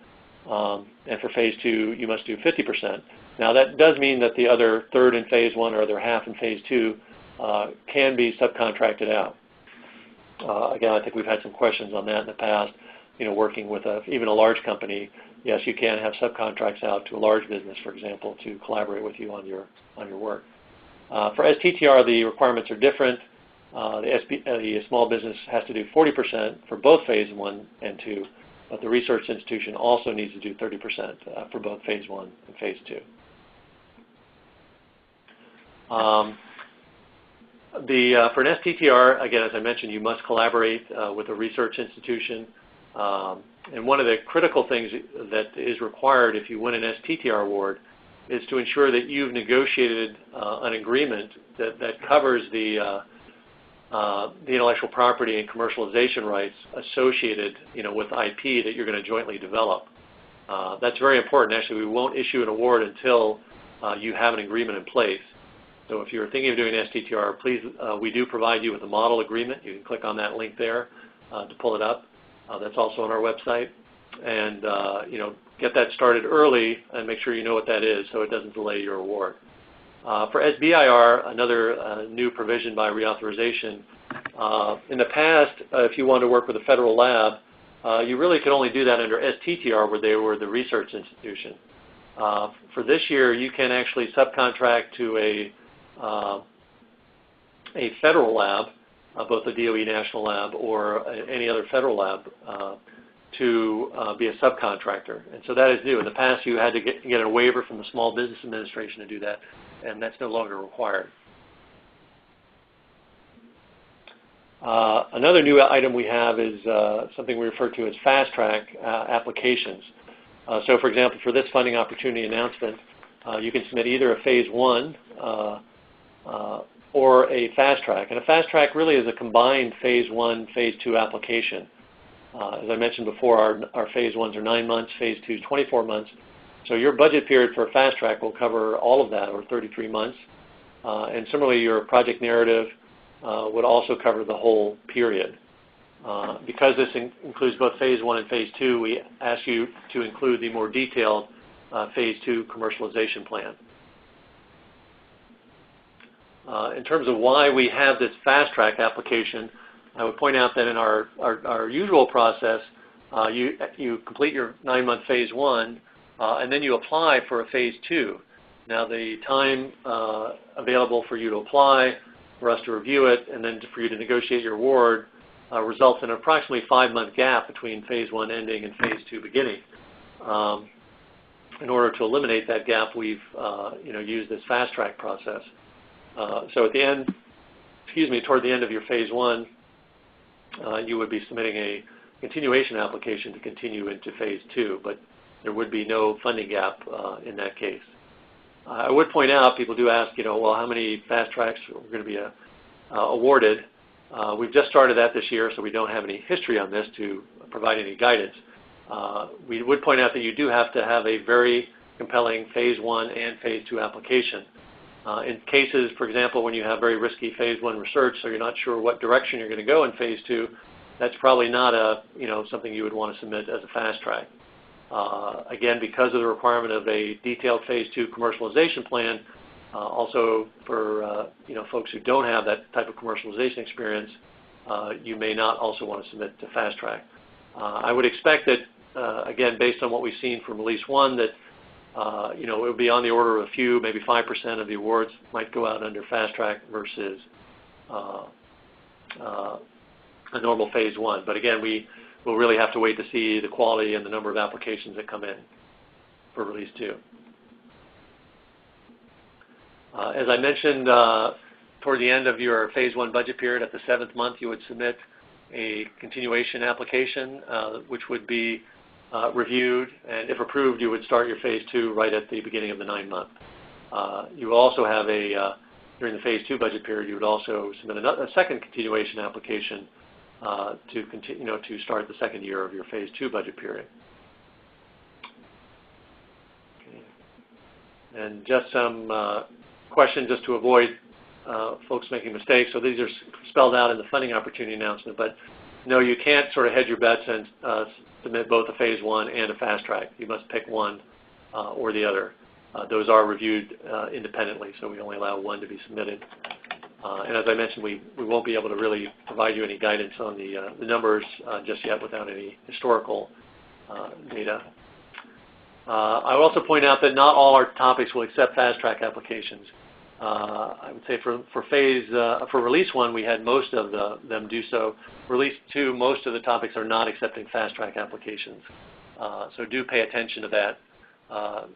and for phase 2, you must do 50%. Now, that does mean that the other third in phase 1 or other half in phase 2 can be subcontracted out. Again, I think we've had some questions on that in the past. You know, working with even a large company, yes, you can have subcontracts out to a large business, for example, to collaborate with you on your work. For STTR, the requirements are different. The small business has to do 40% for both phase 1 and 2, but the research institution also needs to do 30% for both phase 1 and phase 2. For an STTR, again, as I mentioned, you must collaborate with a research institution. And one of the critical things that is required if you win an STTR award is to ensure that you've negotiated an agreement that covers the intellectual property and commercialization rights associated, with IP that you're going to jointly develop. That's very important. Actually, we won't issue an award until you have an agreement in place. So if you're thinking of doing STTR, please, we do provide you with a model agreement. You can click on that link there to pull it up. That's also on our website. And, get that started early and make sure you know what that is so it doesn't delay your award. For SBIR, another new provision by reauthorization, in the past, if you wanted to work with a federal lab, you really could only do that under STTR where they were the research institution. For this year, you can actually subcontract to a federal lab, both a DOE national lab or any other federal lab, to be a subcontractor. And so that is new. In the past, you had to get a waiver from the Small Business Administration to do that, and that's no longer required. Another new item we have is something we refer to as fast-track applications. So, for example, for this funding opportunity announcement, you can submit either a phase 1 or a fast track. And a fast track really is a combined phase 1, phase 2 application. As I mentioned before, our phase 1s are 9 months, phase 2 is 24 months. So your budget period for a fast track will cover all of that, or 33 months. And similarly, your project narrative would also cover the whole period. Because this includes both phase 1 and phase 2, we ask you to include the more detailed phase 2 commercialization plan. In terms of why we have this fast track application, I would point out that in our usual process, you complete your 9-month phase 1, and then you apply for a phase 2. Now the time available for you to apply, for us to review it, and then for you to negotiate your award results in an approximately 5-month gap between phase 1 ending and phase 2 beginning. In order to eliminate that gap, we've used this fast track process. So at the end, toward the end of your phase 1, you would be submitting a continuation application to continue into phase 2, but there would be no funding gap in that case. I would point out, people do ask, well, how many fast tracks are going to be awarded? We've just started that this year, so we don't have any history on this to provide any guidance. We would point out that you do have to have a very compelling phase 1 and phase 2 application. In cases, for example, when you have very risky phase 1 research, so you're not sure what direction you're going to go in phase 2, that's probably not something you would want to submit as a fast track. Again, because of the requirement of a detailed phase 2 commercialization plan, also for folks who don't have that type of commercialization experience, you may not also want to submit to fast track. I would expect that, again, based on what we've seen from release 1, that it would be on the order of a few, maybe 5% of the awards might go out under fast track versus a normal phase 1. But again, we will really have to wait to see the quality and the number of applications that come in for release 2. As I mentioned, toward the end of your phase 1 budget period, at the 7th month, you would submit a continuation application, which would be reviewed, and if approved, you would start your phase 2 right at the beginning of the 9th month. You will also have during the phase 2 budget period, you would also submit a second continuation application to start the second year of your phase 2 budget period. Okay. And just some questions just to avoid folks making mistakes. So these are spelled out in the funding opportunity announcement, but no, you can't sort of hedge your bets and submit both a phase 1 and a fast track. You must pick one or the other. Those are reviewed independently, so we only allow one to be submitted. And as I mentioned, we won't be able to really provide you any guidance on the numbers just yet without any historical data. I will also point out that not all our topics will accept fast track applications. I would say for release 1, we had most of them do so. Release 2, most of the topics are not accepting fast track applications. So do pay attention to that.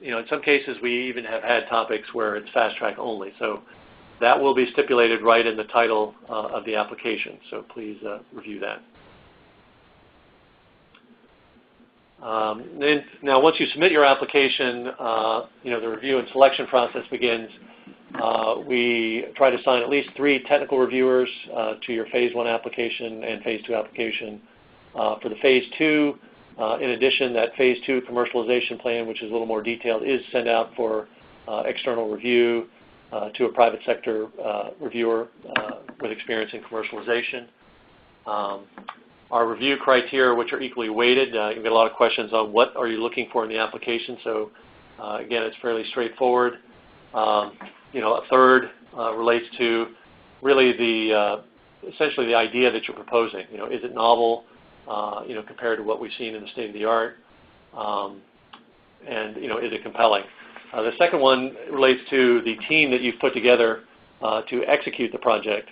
In some cases, we even have had topics where it's fast track only. So that will be stipulated right in the title of the application. So please review that. Now, once you submit your application, the review and selection process begins. We try to assign at least 3 technical reviewers to your phase 1 application and phase 2 application. For the phase 2, in addition, that phase 2 commercialization plan, which is a little more detailed, is sent out for external review to a private sector reviewer with experience in commercialization. Our review criteria, which are equally weighted, you get a lot of questions on what are you looking for in the application. So again, it's fairly straightforward. A third relates to really essentially the idea that you're proposing. Is it novel, compared to what we've seen in the state of the art, and is it compelling? The second one relates to the team that you've put together to execute the project.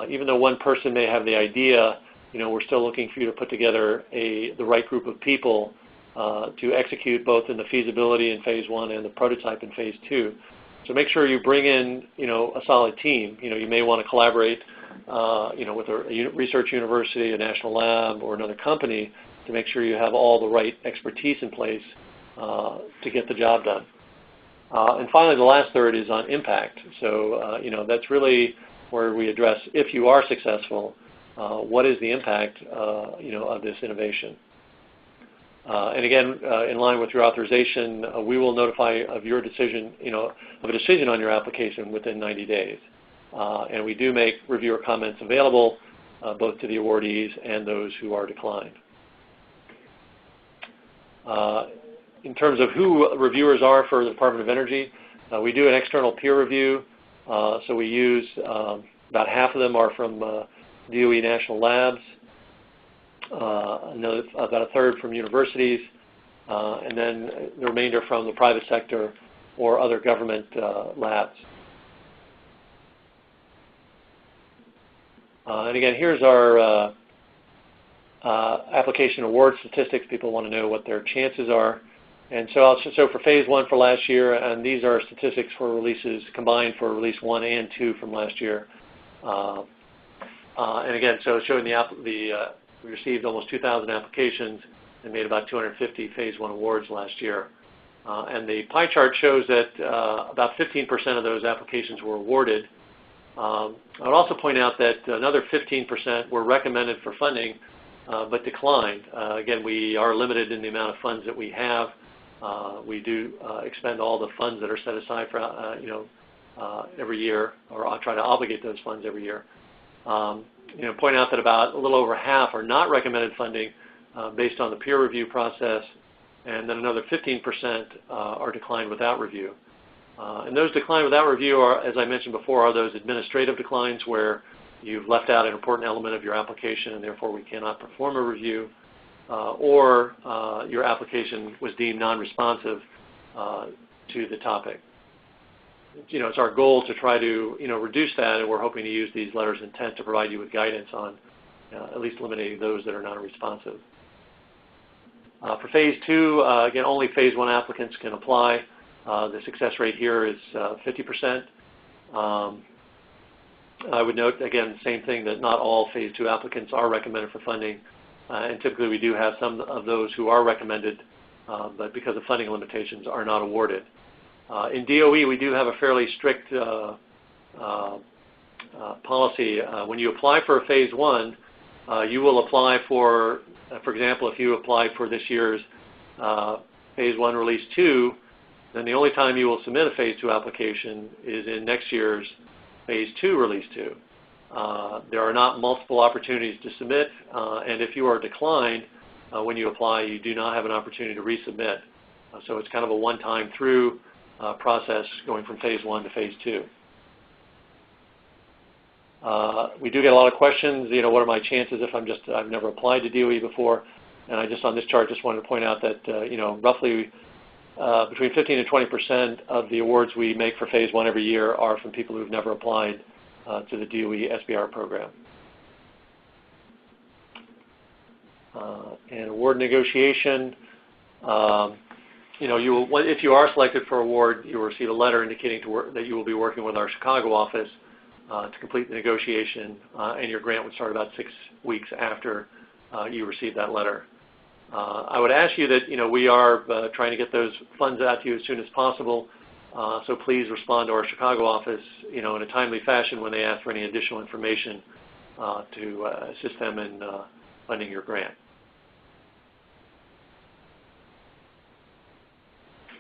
Even though one person may have the idea, we're still looking for you to put together the right group of people to execute both in the feasibility in phase 1 and the prototype in phase 2. So make sure you bring in, a solid team. You may want to collaborate, with a research university, a national lab, or another company to make sure you have all the right expertise in place to get the job done. And finally, the last third is on impact. So, that's really where we address, if you are successful, what is the impact, of this innovation. And again, in line with your authorization, we will notify of your decision, of a decision on your application within 90 days. And we do make reviewer comments available both to the awardees and those who are declined. In terms of who reviewers are for the Department of Energy, we do an external peer review. So we use about half of them are from DOE national labs. About a third from universities, and then the remainder from the private sector or other government labs. And again, here's our application award statistics. People want to know what their chances are. And so for phase 1 for last year, and these are statistics for releases combined for release 1 and 2 from last year. And again, so showing we received almost 2,000 applications and made about 250 phase 1 awards last year. And the pie chart shows that about 15% of those applications were awarded. I would also point out that another 15% were recommended for funding but declined. Again, we are limited in the amount of funds that we have. We do expend all the funds that are set aside for every year, or I'll try to obligate those funds every year. Point out that about a little over half are not recommended funding based on the peer review process, and then another 15% are declined without review. And those declined without review are, as I mentioned before, are those administrative declines where you've left out an important element of your application and therefore we cannot perform a review, or your application was deemed non-responsive to the topic. it's our goal to try to reduce that, and we're hoping to use these letters of intent to provide you with guidance on at least eliminating those that are non-responsive. For Phase 2, again, only Phase 1 applicants can apply. The success rate here is 50%. I would note, again, the same thing, that not all Phase 2 applicants are recommended for funding, and typically we do have some of those who are recommended, but because of funding limitations are not awarded. In DOE, we do have a fairly strict policy. When you apply for a Phase 1, you will apply for example, if you applied for this year's Phase 1 Release 2, then the only time you will submit a Phase 2 application is in next year's Phase 2 Release 2. There are not multiple opportunities to submit, and if you are declined when you apply, you do not have an opportunity to resubmit. So it's kind of a one-time through process going from Phase 1 to Phase 2. We do get a lot of questions, what are my chances if I've never applied to DOE before? And I just, on this chart, just wanted to point out that, roughly between 15 and 20% of the awards we make for Phase 1 every year are from people who've never applied to the DOE SBR program. And award negotiation, if you are selected for award, you will receive a letter indicating that you will be working with our Chicago office to complete the negotiation, and your grant would start about 6 weeks after you receive that letter. I would ask you that we are trying to get those funds out to you as soon as possible, so please respond to our Chicago office in a timely fashion when they ask for any additional information to assist them in funding your grant.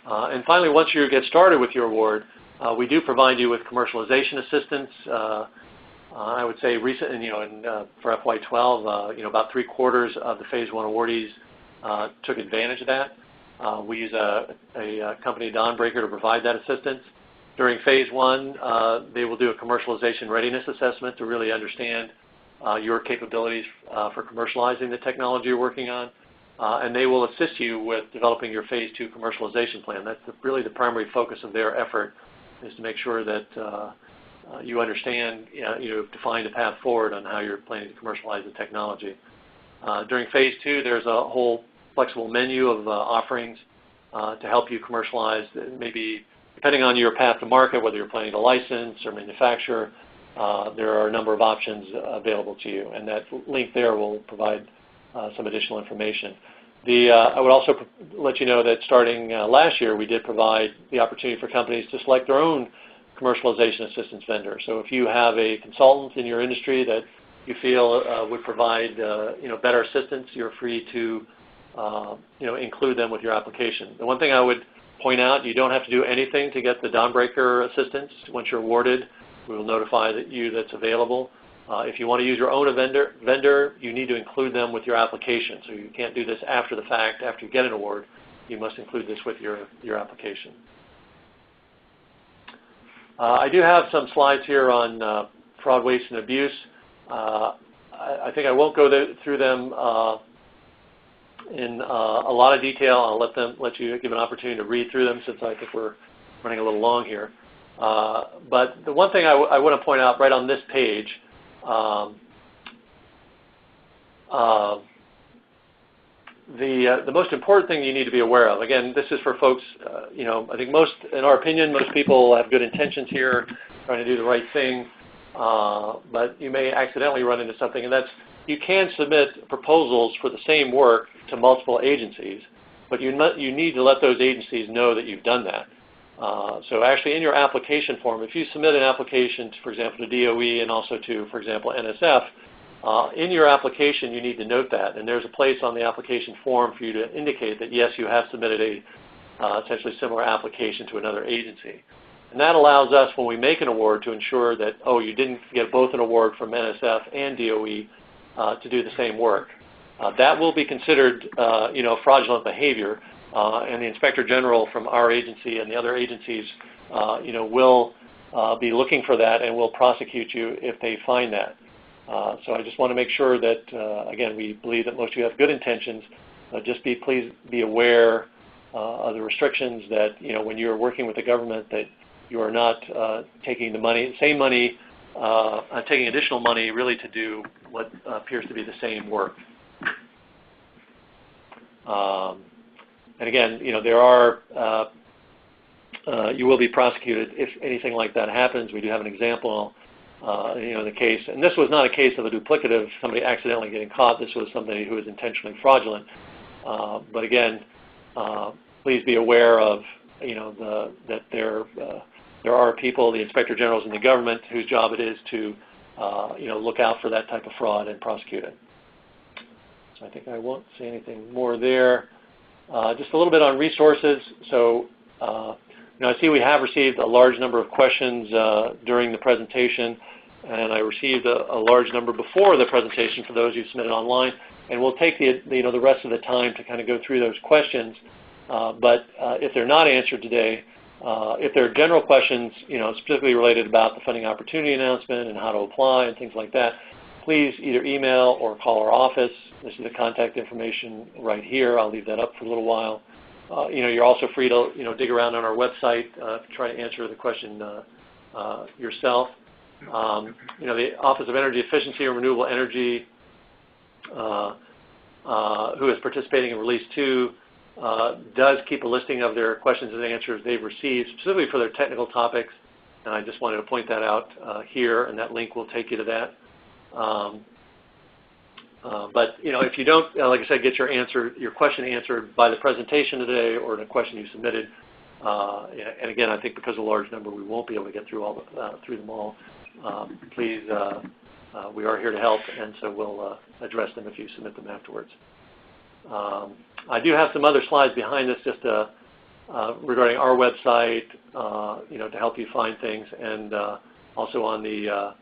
And finally, once you get started with your award, we do provide you with commercialization assistance. I would say for FY12, about 3/4 of the Phase 1 awardees took advantage of that. We use a company, Dawnbreaker, to provide that assistance. During Phase 1, they will do a commercialization readiness assessment to really understand your capabilities for commercializing the technology you're working on. And they will assist you with developing your Phase 2 commercialization plan. That's really the primary focus of their effort, is to make sure that you understand, you've defined a path forward on how you're planning to commercialize the technology. During Phase 2, there's a whole flexible menu of offerings to help you commercialize, maybe depending on your path to market, whether you're planning to license or manufacture, there are a number of options available to you, and that link there will provide some additional information. I would also let you know that starting last year, we did provide the opportunity for companies to select their own commercialization assistance vendor. So if you have a consultant in your industry that you feel would provide better assistance, you're free to include them with your application. The one thing I would point out, you don't have to do anything to get the Dawnbreaker assistance. Once you're awarded, we will notify you that's available. If you want to use your own vendor, you need to include them with your application. So you can't do this after the fact, after you get an award. You must include this with your application. I do have some slides here on fraud, waste, and abuse. I think I won't go through them in a lot of detail. I'll let you give an opportunity to read through them, since I think we're running a little long here. But the one thing I want to point out right on this page, the most important thing you need to be aware of, again, this is for folks, I think in our opinion, most people have good intentions here, trying to do the right thing, but you may accidentally run into something, and that's, you can submit proposals for the same work to multiple agencies, but you need to let those agencies know that you've done that. So actually in your application form, if you submit an application, for example, to DOE and also to, for example, NSF, in your application you need to note that, and there's a place on the application form for you to indicate that yes, you have submitted a essentially similar application to another agency. And that allows us, when we make an award, to ensure that, oh, you didn't get both an award from NSF and DOE to do the same work. That will be considered fraudulent behavior. And the Inspector General from our agency and the other agencies, will be looking for that and will prosecute you if they find that. So I just want to make sure that, again, we believe that most of you have good intentions. Please be aware of the restrictions that, when you're working with the government, that you are not taking the same money, taking additional money really to do what appears to be the same work. And again, there are, you will be prosecuted if anything like that happens. We do have an example, in the case, and this was not a case of a duplicative, somebody accidentally getting caught. This was somebody who was intentionally fraudulent. But again, please be aware of, that there are people, the inspector generals in the government, whose job it is to, look out for that type of fraud and prosecute it. So I think I won't say anything more there. Just a little bit on resources. So, I see we have received a large number of questions during the presentation, and I received a large number before the presentation for those who submitted online. And we'll take the rest of the time to kind of go through those questions. But if they're not answered today, if there are general questions, specifically related about the funding opportunity announcement and how to apply and things like that, please either email or call our office. This is the contact information right here. I'll leave that up for a little while. You're also free to dig around on our website to try to answer the question yourself. The Office of Energy Efficiency and Renewable Energy, who is participating in Release 2, does keep a listing of their questions and answers they've received, specifically for their technical topics. And I just wanted to point that out here, and that link will take you to that. But if you don't, like I said, get your question answered by the presentation today or the question you submitted, and again, I think because of a large number, we won't be able to get through through them all. Please, we are here to help, and so we'll address them if you submit them afterwards. I do have some other slides behind this, just regarding our website, to help you find things, and also on the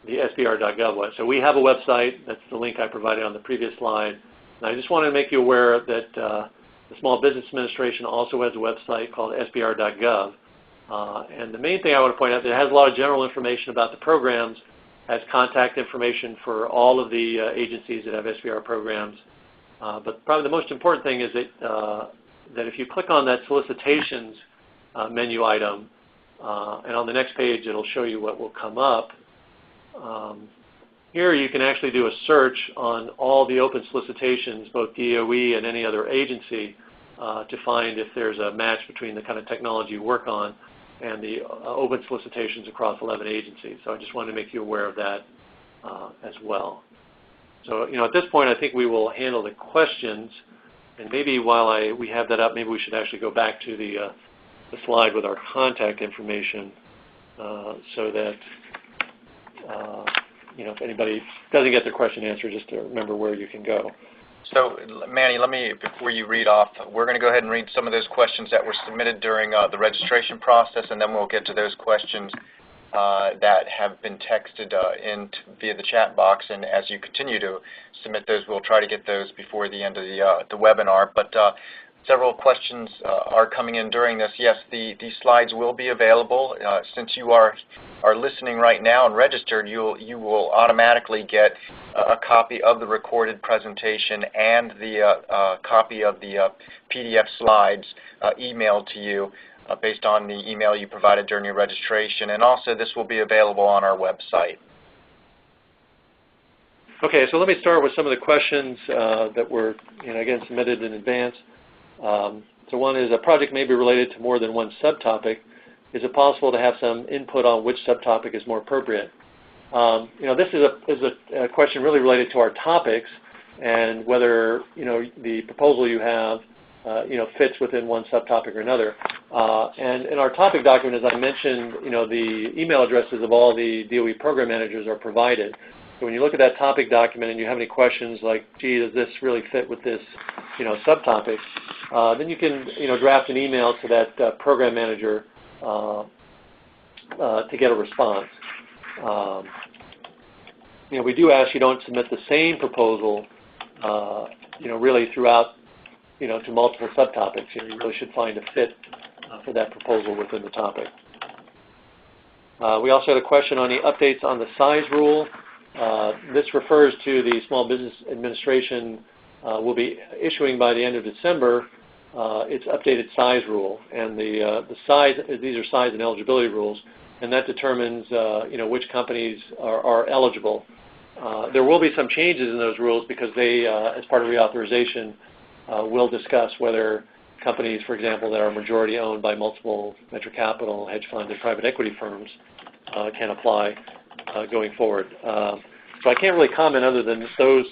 SBR.gov website. So we have a website. That's the link I provided on the previous slide. And I just wanted to make you aware that the Small Business Administration also has a website called SBR.gov. And the main thing I want to point out, that it has a lot of general information about the programs, has contact information for all of the agencies that have SBR programs. But probably the most important thing is that if you click on that solicitations menu item, and on the next page it'll show you what will come up. Here you can actually do a search on all the open solicitations, both DOE and any other agency, to find if there's a match between the kind of technology you work on and the open solicitations across 11 agencies. So I just wanted to make you aware of that as well. So, at this point, I think we will handle the questions. And maybe while we have that up, maybe we should actually go back to the slide with our contact information so that if anybody doesn't get their question answered, just to remember where you can go. So, Manny, before you read off, we're going to go ahead and read some of those questions that were submitted during the registration process, and then we'll get to those questions that have been texted in via the chat box. And as you continue to submit those, we'll try to get those before the end of the webinar. But several questions are coming in during this. Yes, these slides will be available. Since you are listening right now and registered, you will automatically get a copy of the recorded presentation and the copy of the PDF slides emailed to you based on the email you provided during your registration. And also, this will be available on our website. Okay, so let me start with some of the questions that were, again, submitted in advance. So one is, a project may be related to more than one subtopic. Is it possible to have some input on which subtopic is more appropriate? This is a question really related to our topics and whether the proposal you have fits within one subtopic or another. And in our topic document, as I mentioned, the email addresses of all the DOE program managers are provided. So when you look at that topic document and you have any questions like, gee, does this really fit with this subtopic, then you can draft an email to that program manager to get a response. We do ask you don't submit the same proposal really throughout to multiple subtopics. You really should find a fit for that proposal within the topic. We also had a question on the updates on the size rule. This refers to the Small Business Administration will be issuing by the end of December its updated size rule, and the size, these are size and eligibility rules, and that determines which companies are eligible. There will be some changes in those rules because they, as part of reauthorization, will discuss whether companies, for example, that are majority owned by multiple venture capital, hedge fund, and private equity firms can apply going forward. So I can't really comment other than those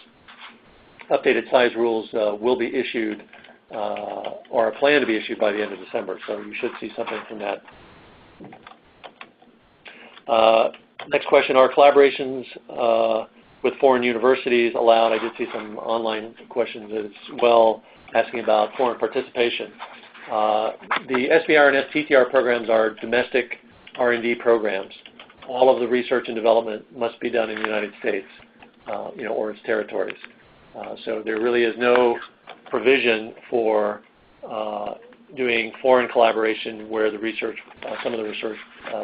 updated size rules will be issued or are planned to be issued by the end of December. So you should see something from that. Next question, are collaborations with foreign universities allowed? I did see some online questions as well asking about foreign participation. The SBIR and STTR programs are domestic R&D programs. All of the research and development must be done in the United States, or its territories. So there really is no provision for doing foreign collaboration where the research, some of the research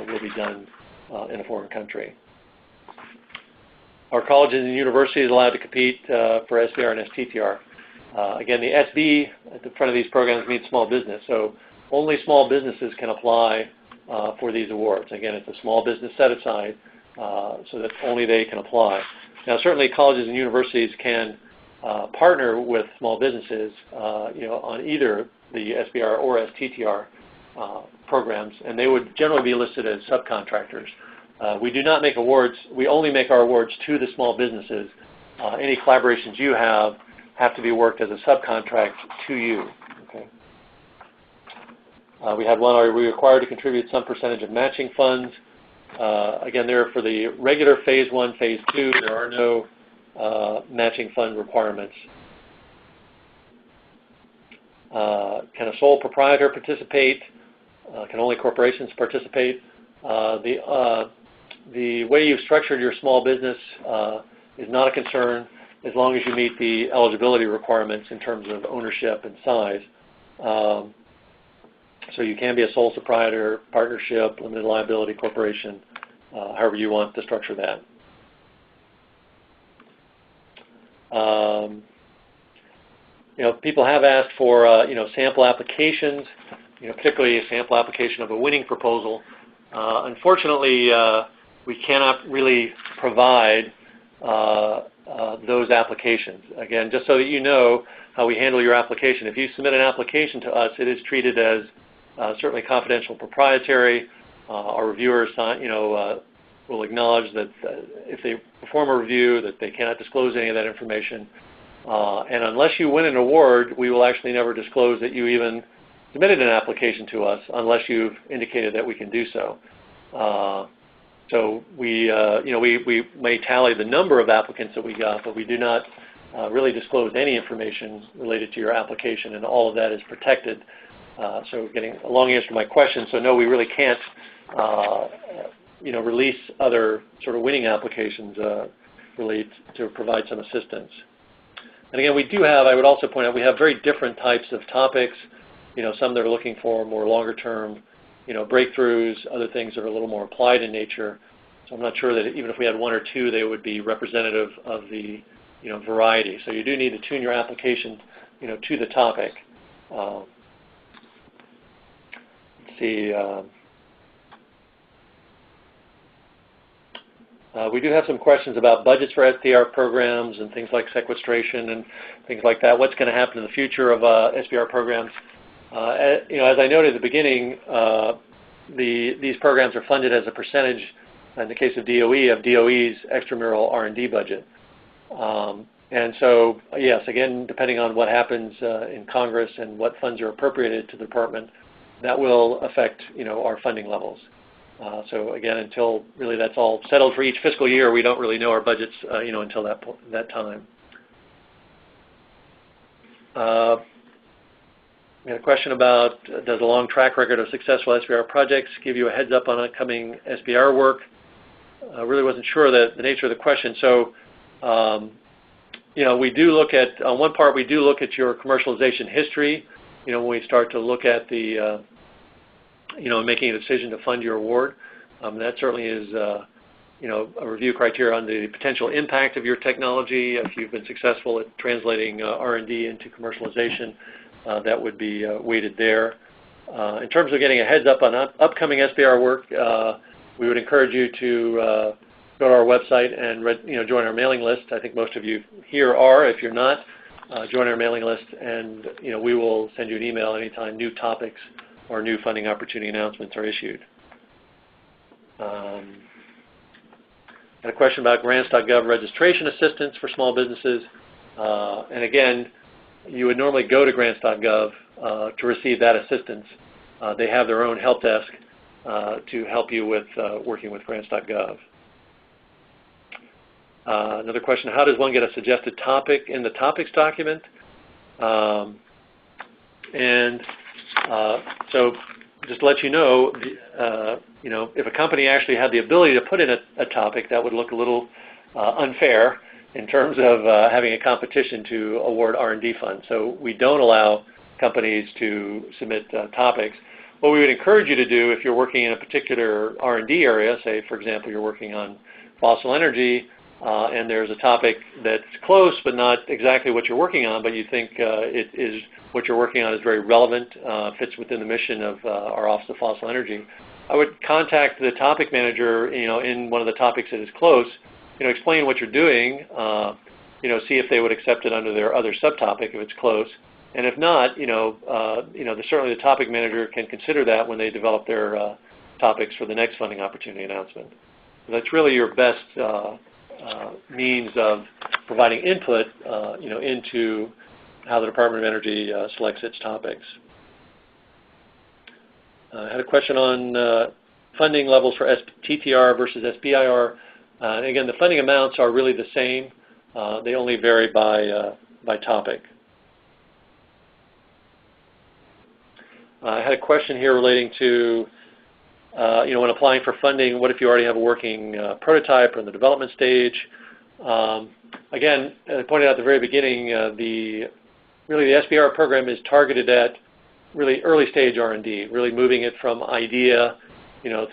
will be done in a foreign country. Are colleges and universities allowed to compete for SBIR and STTR? Again, the SB at the front of these programs means small business, so only small businesses can apply for these awards. Again, it's a small business set-aside, so that only they can apply. Now, certainly colleges and universities can partner with small businesses, on either the SBIR or STTR programs, and they would generally be listed as subcontractors. We do not make awards. We only make our awards to the small businesses. Any collaborations you have to be worked as a subcontract to you. Okay. We had one, are we required to contribute some percentage of matching funds? Again, there for the regular phase 1, phase 2, there are no matching fund requirements. Can a sole proprietor participate? Can only corporations participate? The way you've structured your small business is not a concern as long as you meet the eligibility requirements in terms of ownership and size. So you can be a sole proprietor, partnership, limited liability corporation, however you want to structure that. People have asked for sample applications, particularly a sample application of a winning proposal. Unfortunately, we cannot really provide those applications. Again, just so that you know how we handle your application. If you submit an application to us, it is treated as certainly confidential, proprietary. Our reviewers, will acknowledge that if they perform a review, that they cannot disclose any of that information. And unless you win an award, we will actually never disclose that you even submitted an application to us unless you've indicated that we can do so. So we may tally the number of applicants that we got, but we do not really disclose any information related to your application, and all of that is protected. So getting a long answer to my question, so no, we really can't release other sort of winning applications really to provide some assistance. And again, we do have, I would also point out, we have very different types of topics, some that are looking for more longer term, breakthroughs, other things that are a little more applied in nature. So I'm not sure that even if we had one or two, they would be representative of the, variety. So you do need to tune your application, to the topic. Let's see. We do have some questions about budgets for SBIR programs and things like sequestration and things like that. What's going to happen in the future of SBIR programs? As I noted at the beginning, these programs are funded as a percentage, in the case of DOE, of DOE's extramural R&D budget. And so, yes, again, depending on what happens in Congress and what funds are appropriated to the department, that will affect, our funding levels. So again, until really that's all settled for each fiscal year, we don't really know our budgets, until that time. We had a question about, does a long track record of successful SBIR projects give you a heads up on upcoming SBIR work? I really wasn't sure the nature of the question. So, we do look at, on one part, we do look at your commercialization history, when we start to look at the, making a decision to fund your award. That certainly is, a review criteria on the potential impact of your technology, if you've been successful at translating R&D into commercialization. that would be weighted there. In terms of getting a heads up on upcoming SBIR work, we would encourage you to go to our website and join our mailing list. I think most of you here are. If you're not, join our mailing list, and we will send you an email anytime new topics or new funding opportunity announcements are issued. Had a question about grants.gov registration assistance for small businesses. And again, you would normally go to grants.gov to receive that assistance. They have their own help desk to help you with working with grants.gov. Another question, how does one get a suggested topic in the topics document? So just to let you know, if a company actually had the ability to put in a topic, that would look a little unfair in terms of having a competition to award R&D funds. So we don't allow companies to submit topics. What we would encourage you to do if you're working in a particular R&D area, say for example you're working on fossil energy, and there's a topic that's close but not exactly what you're working on, but you think what you're working on is very relevant, fits within the mission of our Office of Fossil Energy, I would contact the topic manager in one of the topics that is close, explain what you're doing, see if they would accept it under their other subtopic if it's close. And if not, certainly the topic manager can consider that when they develop their topics for the next funding opportunity announcement. So that's really your best means of providing input, into how the Department of Energy selects its topics. I had a question on funding levels for TTR versus SBIR. And again, the funding amounts are really the same. They only vary by topic. I had a question here relating to, when applying for funding, what if you already have a working prototype or in the development stage? Again, as I pointed out at the very beginning, the SBIR program is targeted at really early stage R&D, really moving it from idea,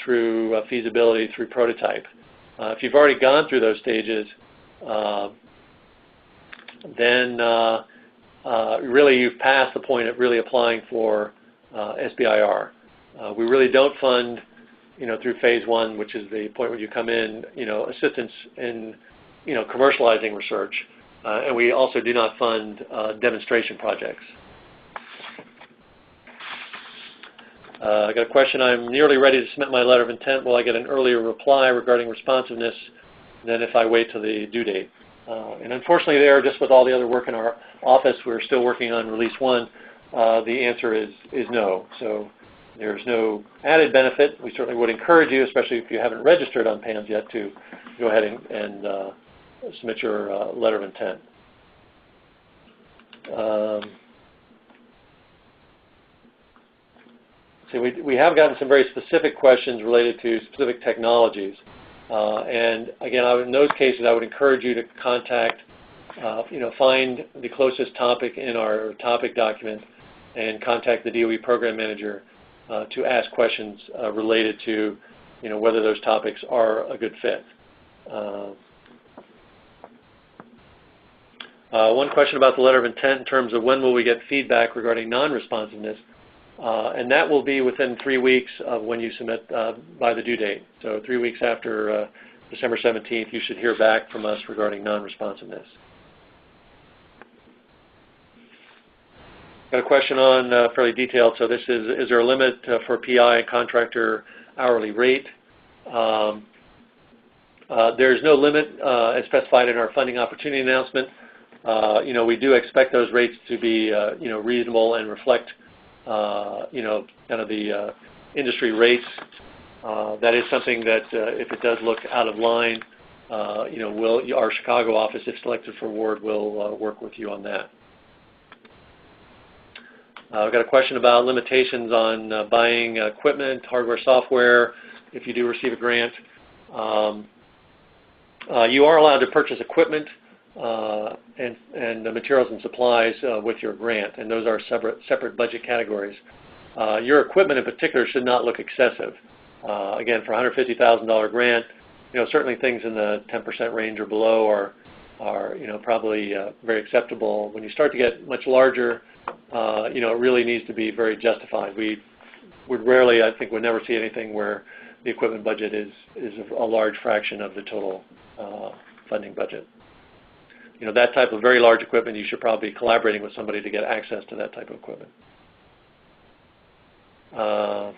through feasibility, through prototype. If you've already gone through those stages, then really you've passed the point of really applying for SBIR. We really don't fund, through phase one, which is the point where you come in, assistance in, commercializing research. And we also do not fund demonstration projects. I got a question. I'm nearly ready to submit my letter of intent. Will I get an earlier reply regarding responsiveness than if I wait till the due date? And unfortunately there, just with all the other work in our office, we're still working on release one. The answer is no. So there's no added benefit. We certainly would encourage you, especially if you haven't registered on PANS yet, to go ahead and submit your letter of intent. So we have gotten some very specific questions related to specific technologies. And again, in those cases, I would encourage you to contact, find the closest topic in our topic document and contact the DOE program manager to ask questions related to, whether those topics are a good fit. One question about the letter of intent in terms of when will we get feedback regarding non-responsiveness. And that will be within 3 weeks of when you submit by the due date. So 3 weeks after December 17th, you should hear back from us regarding non-responsiveness. Got a question on fairly detailed. So this is there a limit for PI and contractor hourly rate? There's no limit as specified in our funding opportunity announcement. We do expect those rates to be reasonable and reflect kind of the industry rates. That is something that if it does look out of line, our Chicago office, if selected for award, will work with you on that. I've got a question about limitations on buying equipment, hardware, software, if you do receive a grant. You are allowed to purchase equipment and the materials and supplies with your grant, and those are separate budget categories. Your equipment in particular should not look excessive. Again, for a $150,000 grant, certainly things in the 10% range or below are probably very acceptable. When you start to get much larger, it really needs to be very justified. We would rarely, I think, would never see anything where the equipment budget is a large fraction of the total funding budget. That type of very large equipment, you should probably be collaborating with somebody to get access to that type of equipment. Let's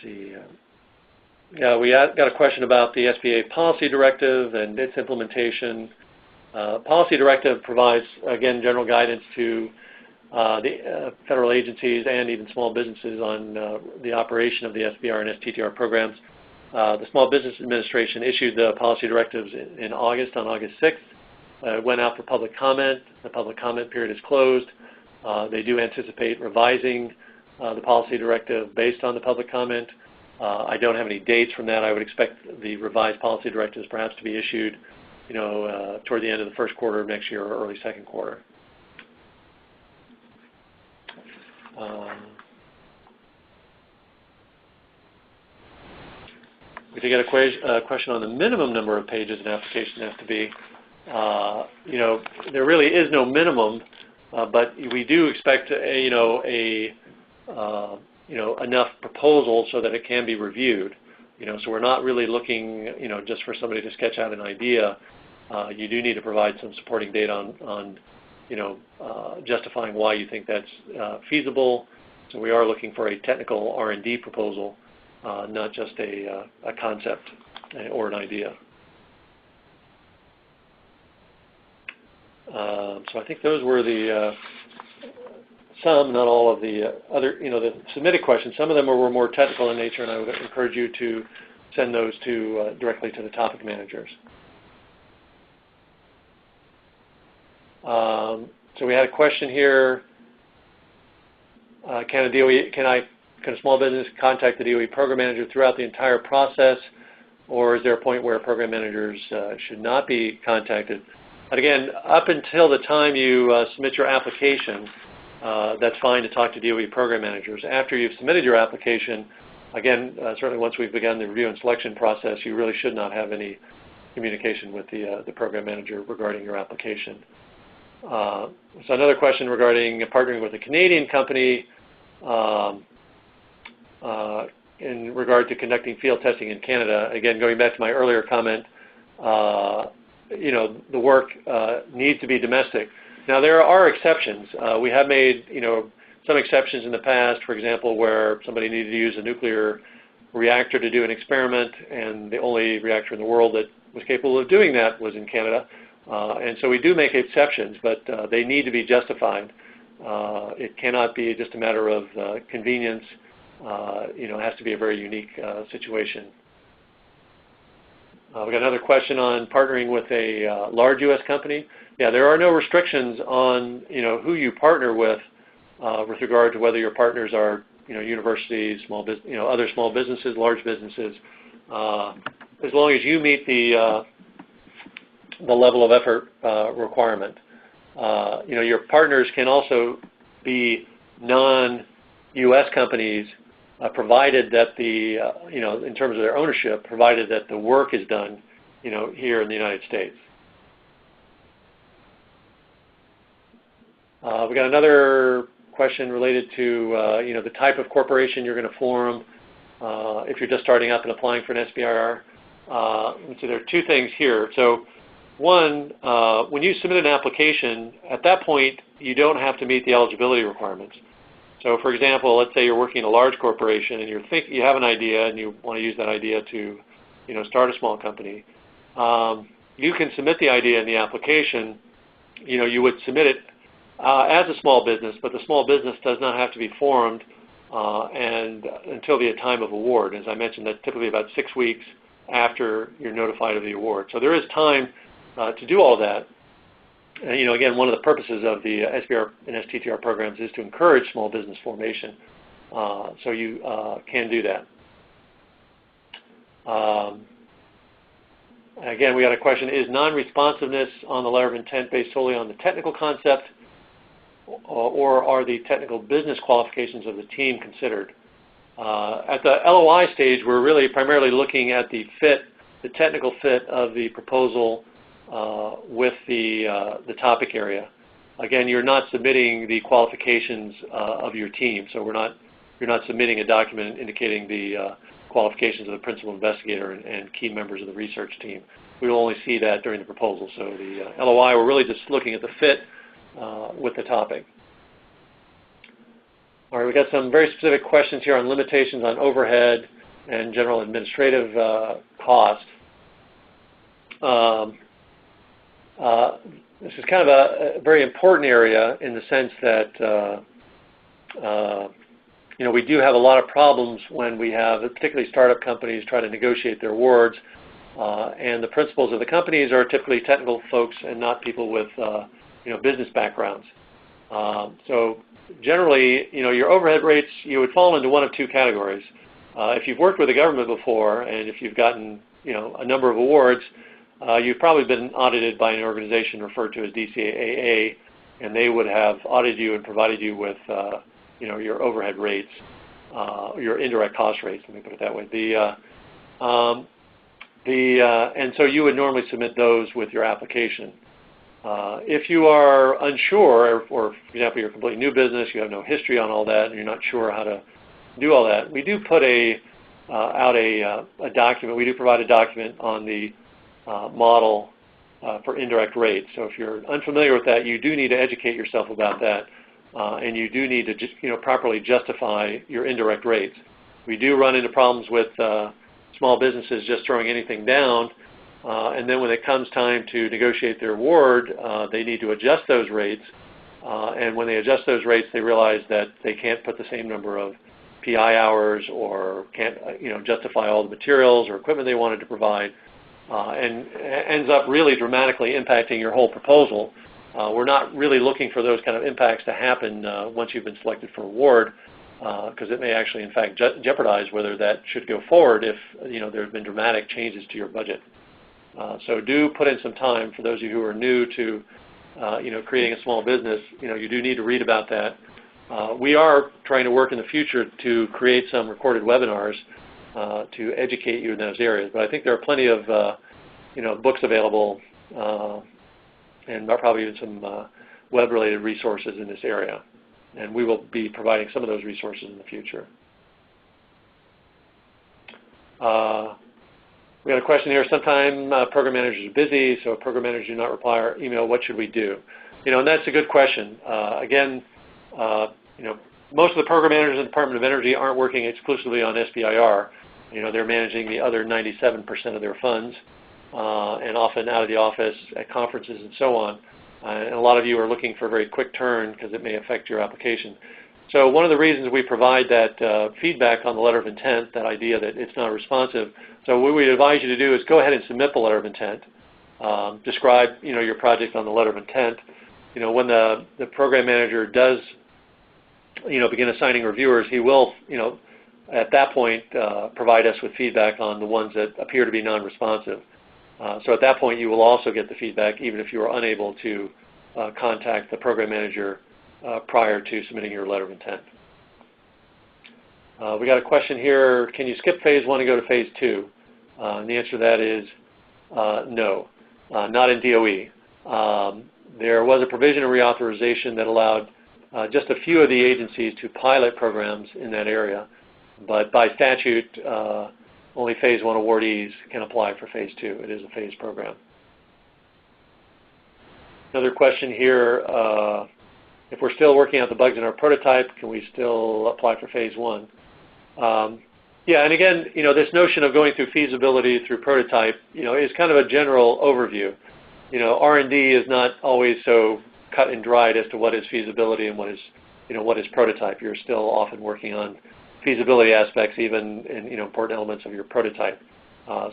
see. Yeah, we got a question about the SBA policy directive and its implementation. Policy directive provides, again, general guidance to the federal agencies and even small businesses on the operation of the SBR and STTR programs. The Small Business Administration issued the policy directives in August, on August 6th. It went out for public comment. The public comment period is closed. They do anticipate revising the policy directive based on the public comment. I don't have any dates from that. I would expect the revised policy directives perhaps to be issued, toward the end of the first quarter of next year or early second quarter. We did get a question on the minimum number of pages an application has to be. There really is no minimum, but we do expect enough proposals so that it can be reviewed. So we're not really looking, just for somebody to sketch out an idea. You do need to provide some supporting data on justifying why you think that's feasible. So we are looking for a technical R&D proposal, not just a concept or an idea. So I think those were some, not all of the other, the submitted questions. Some of them were more technical in nature, and I would encourage you to send those directly to the topic managers. So we had a question here. Can a small business contact the DOE program manager throughout the entire process, or is there a point where program managers should not be contacted? But again, up until the time you submit your application, that's fine to talk to DOE program managers. After you've submitted your application, again, certainly once we've begun the review and selection process, you really should not have any communication with the program manager regarding your application. So another question regarding partnering with a Canadian company in regard to conducting field testing in Canada. Again, going back to my earlier comment, the work needs to be domestic. Now, there are exceptions. We have made, some exceptions in the past, for example, where somebody needed to use a nuclear reactor to do an experiment, and the only reactor in the world that was capable of doing that was in Canada. And so we do make exceptions, but they need to be justified. It cannot be just a matter of convenience. It has to be a very unique situation. We got another question on partnering with a large U.S. company. Yeah, there are no restrictions on who you partner with regard to whether your partners are universities, small business, other small businesses, large businesses, as long as you meet the level of effort requirement. Your partners can also be non-U.S. companies, provided that in terms of their ownership, provided that the work is done, here in the United States. We got another question related to the type of corporation you're going to form if you're just starting up and applying for an SBIR. So there are two things here. So one, when you submit an application, at that point you don't have to meet the eligibility requirements. So for example, let's say you're working in a large corporation and you have an idea and you want to use that idea to start a small company. You can submit the idea in the application. You would submit it as a small business, but the small business does not have to be formed and until the time of award. As I mentioned, that's typically about 6 weeks after you're notified of the award. So there is time to do all of that. And, again, one of the purposes of the SBR and STTR programs is to encourage small business formation. So you can do that. Again, we got a question, is non-responsiveness on the letter of intent based solely on the technical concept, or are the technical business qualifications of the team considered? At the LOI stage, we're really primarily looking at the technical fit of the proposal with the topic area. again, you're not submitting the qualifications of your team. So you're not submitting a document indicating the qualifications of the principal investigator and key members of the research team. We will only see that during the proposal. So the LOI, we're really just looking at the fit with the topic. All right, we've got some very specific questions here on limitations on overhead and general administrative cost. This is kind of a very important area in the sense that we do have a lot of problems when we have, particularly startup companies, try to negotiate their awards, and the principals of the companies are typically technical folks and not people with business backgrounds. So generally, your overhead rates, you would fall into one of two categories. If you've worked with the government before and if you've gotten a number of awards, you've probably been audited by an organization referred to as DCAA, and they would have audited you and provided you with your overhead rates, your indirect cost rates, let me put it that way. And so you would normally submit those with your application. If you are unsure, or for example, you're a completely new business, you have no history on all that, and you're not sure how to do all that, we do put out a document. We do provide a document on the model for indirect rates. So if you're unfamiliar with that, you do need to educate yourself about that, and you do need to properly justify your indirect rates. We do run into problems with small businesses just throwing anything down, and then when it comes time to negotiate their award, they need to adjust those rates, and when they adjust those rates, they realize that they can't put the same number of PI hours or can't justify all the materials or equipment they wanted to provide, and ends up really dramatically impacting your whole proposal. We're not really looking for those kind of impacts to happen once you've been selected for award, because it may actually, in fact, jeopardize whether that should go forward if there have been dramatic changes to your budget. So do put in some time for those of you who are new to creating a small business. You do need to read about that. We are trying to work in the future to create some recorded webinars to educate you in those areas. But I think there are plenty of books available and probably even some web-related resources in this area. And we will be providing some of those resources in the future. We got a question here. Sometimes program managers are busy, so program managers do not reply or email. What should we do? And that's a good question. Again, most of the program managers in the Department of Energy aren't working exclusively on SBIR. They're managing the other 97% of their funds, and often out of the office at conferences and so on. And a lot of you are looking for a very quick turn because it may affect your application. So one of the reasons we provide that feedback on the letter of intent, that idea that it's not responsive, so what we advise you to do is go ahead and submit the letter of intent. Describe your project on the letter of intent. When the program manager does begin assigning reviewers, he will at that point provide us with feedback on the ones that appear to be non-responsive. So at that point you will also get the feedback even if you are unable to contact the program manager prior to submitting your letter of intent. We got a question here, can you skip phase 1 and go to phase 2? And the answer to that is no, not in DOE. There was a provision of reauthorization that allowed just a few of the agencies to pilot programs in that area, but by statute, only phase 1 awardees can apply for phase 2. It is a phased program. Another question here, if we're still working out the bugs in our prototype, can we still apply for phase 1? Yeah, and again, this notion of going through feasibility through prototype, is kind of a general overview. R&D is not always so cut and dried as to what is feasibility and what is prototype. You're still often working on feasibility aspects, even in important elements of your prototype.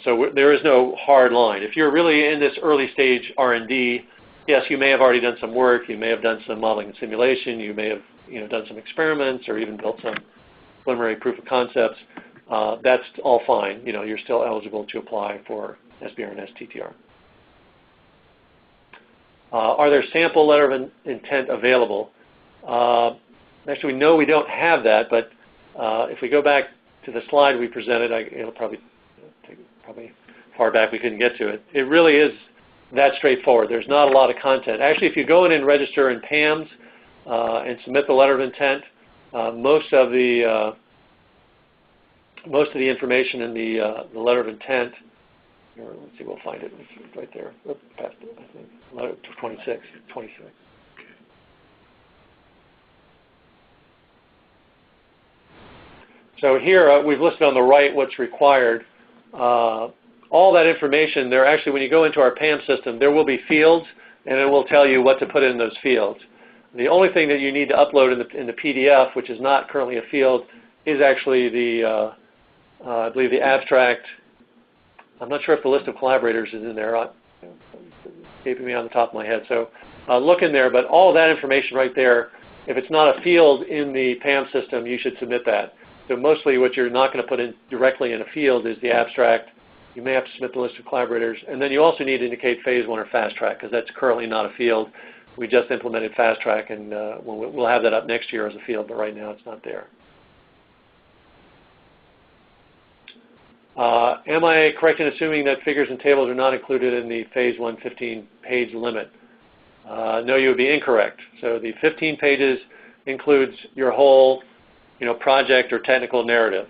So there is no hard line. If you're really in this early stage R&D, yes, you may have already done some work. You may have done some modeling and simulation. You may have done some experiments or even built some preliminary proof of concepts. That's all fine. You're still eligible to apply for SBIR and STTR. Are there sample letter of intent available? Actually, no, we don't have that, but if we go back to the slide we presented, it'll probably far back we couldn't get to it. It really is that straightforward. There's not a lot of content. Actually, if you go in and register in PAMS and submit the letter of intent, most of the information in the letter of intent, or let's see, we'll find it. It's right there. Oops, past it, I think. Letter 26. So here we've listed on the right what's required. All that information, there actually, when you go into our PAM system, there will be fields, and it will tell you what to put in those fields. The only thing that you need to upload in the PDF, which is not currently a field, is actually the, I believe, the abstract. I'm not sure if the list of collaborators is in there. It's escaping me on the top of my head. So look in there, but all that information right there, if it's not a field in the PAM system, you should submit that. So mostly what you're not going to put in directly in a field is the abstract. You may have to submit the list of collaborators. And then you also need to indicate phase 1 or fast track, because that's currently not a field. We just implemented fast track, and we'll have that up next year as a field, but right now it's not there. Am I correct in assuming that figures and tables are not included in the phase 1 15-page limit? No, you would be incorrect. So the 15 pages includes your whole project or technical narrative.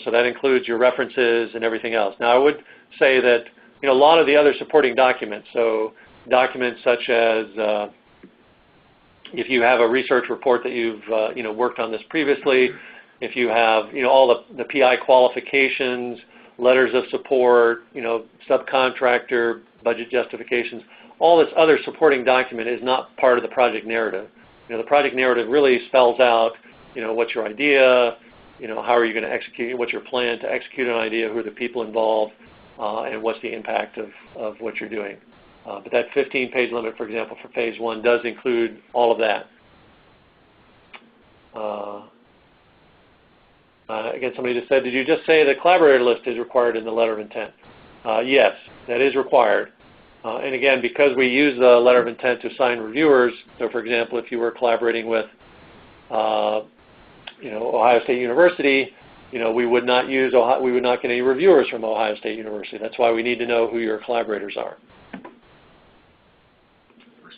So that includes your references and everything else. Now, I would say that a lot of the other supporting documents, so documents such as if you have a research report that you've worked on this previously, if you have all the PI qualifications, letters of support, subcontractor, budget justifications, all this other supporting document is not part of the project narrative. The project narrative really spells out what's your idea, how are you going to execute, what's your plan to execute an idea, who are the people involved, and what's the impact of what you're doing. But that 15-page limit, for example, for phase 1 does include all of that. Again, somebody just said, did you just say the collaborator list is required in the letter of intent? Yes, that is required. And again, because we use the letter of intent to assign reviewers, so for example, if you were collaborating with Ohio State University, we would not get any reviewers from Ohio State University. That's why we need to know who your collaborators are. There's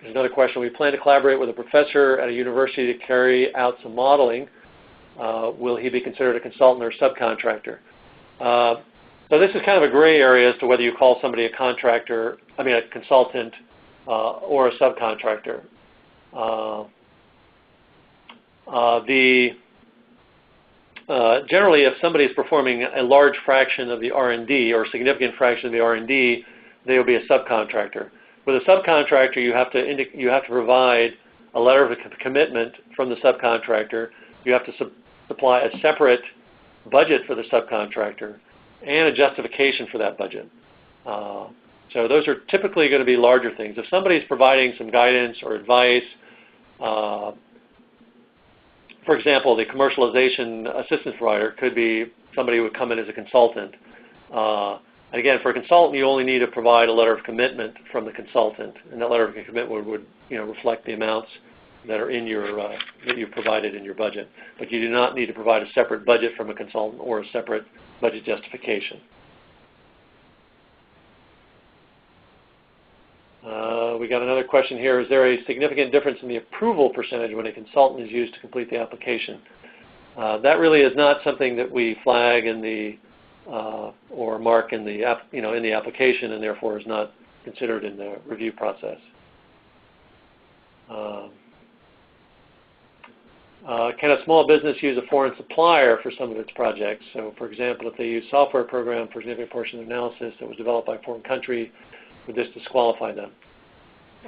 another question. We plan to collaborate with a professor at a university to carry out some modeling. Will he be considered a consultant or a subcontractor? So this is kind of a gray area as to whether you call somebody a consultant or a subcontractor. Generally, if somebody is performing a large fraction of the R&D or a significant fraction of the R&D, they will be a subcontractor. With a subcontractor, you have to provide a letter of commitment from the subcontractor. You have to supply a separate budget for the subcontractor and a justification for that budget. So those are typically going to be larger things. If somebody's providing some guidance or advice, for example, the commercialization assistance provider could be somebody who would come in as a consultant. Again, for a consultant, you only need to provide a letter of commitment from the consultant, and that letter of commitment would reflect the amounts that are in your that you've provided in your budget. But you do not need to provide a separate budget from a consultant or a separate budget justification. We got another question here. Is there a significant difference in the approval percentage when a consultant is used to complete the application? That really is not something that we flag in the or mark in the in the application, and therefore is not considered in the review process. Can a small business use a foreign supplier for some of its projects? So, for example, if they use software program for a significant portion of the analysis that was developed by a foreign country, would this disqualify them?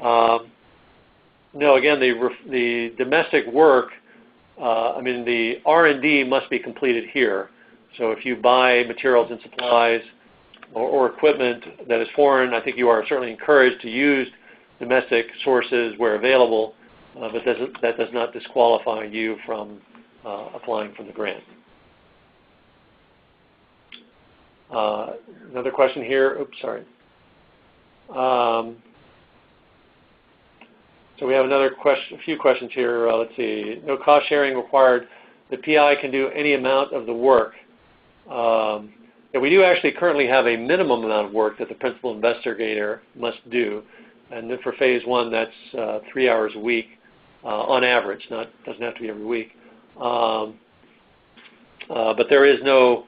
No. Again, the domestic work, the R&D must be completed here. So if you buy materials and supplies or equipment that is foreign, I think you are certainly encouraged to use domestic sources where available, but that does not disqualify you from applying for the grant. Another question here. Oops, sorry. So we have a few questions here. Let's see. No cost sharing required. The PI can do any amount of the work. Yeah, we do actually currently have a minimum amount of work that the principal investigator must do. And then for phase 1, that's 3 hours a week on average. Doesn't have to be every week. But there is no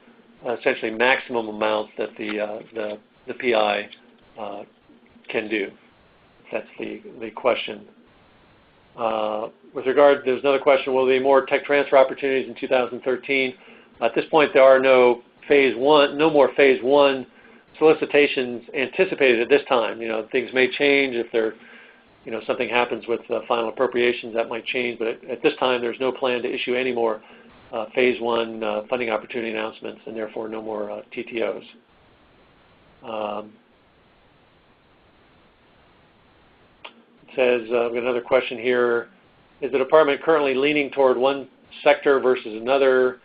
essentially maximum amount that the PI can do. That's the question. With regard, there's another question, will there be more tech transfer opportunities in 2013? At this point, there are no more phase 1 solicitations anticipated at this time. Things may change if something happens with final appropriations, that might change, but at this time, there's no plan to issue any more phase 1 funding opportunity announcements, and therefore no more TTOs. It says, I've got another question here. Is the department currently leaning toward one sector versus another?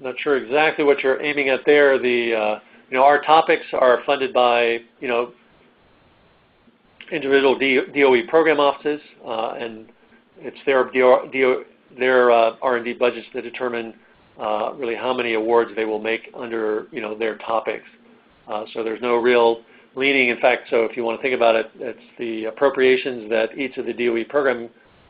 Not sure exactly what you're aiming at there. Our topics are funded by, individual DOE program offices, and it's their R&D budgets that determine really how many awards they will make under, their topics. So there's no real leaning. In fact, so if you want to think about it, it's the appropriations that each of the DOE program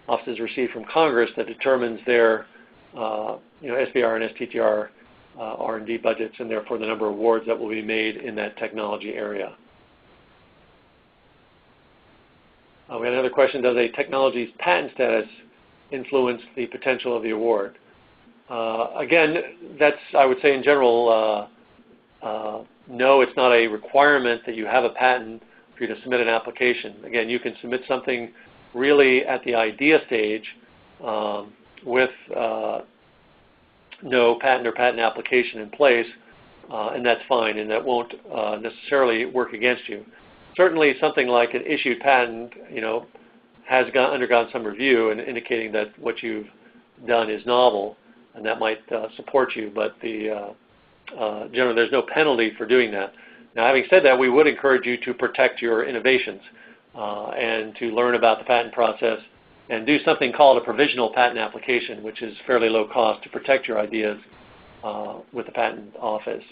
offices receive from Congress that determines their, SBR and STTR R&D budgets, and therefore the number of awards that will be made in that technology area. We have another question, does a technology's patent status influence the potential of the award? Again, that's, I would say in general, no, it's not a requirement that you have a patent for you to submit an application. Again, you can submit something really at the idea stage with no patent or patent application in place, and that's fine, and that won't necessarily work against you. Certainly something like an issued patent, has undergone some review and indicating that what you've done is novel, and that might support you, but generally there's no penalty for doing that. Now, having said that, we would encourage you to protect your innovations and to learn about the patent process and do something called a provisional patent application, which is fairly low cost to protect your ideas with the patent office.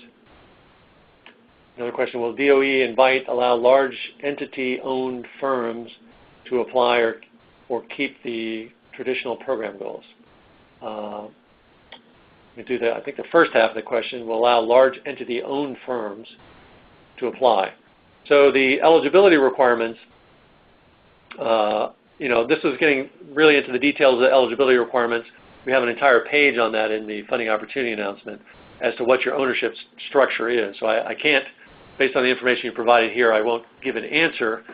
Another question, will DOE allow large entity-owned firms to apply or keep the traditional program goals? Let me do that. I think the first half of the question will allow large entity-owned firms to apply. So the eligibility requirements, this is getting really into the details of the eligibility requirements. We have an entire page on that in the funding opportunity announcement as to what your ownership structure is. So I can't, based on the information you provided here, I won't give an answer.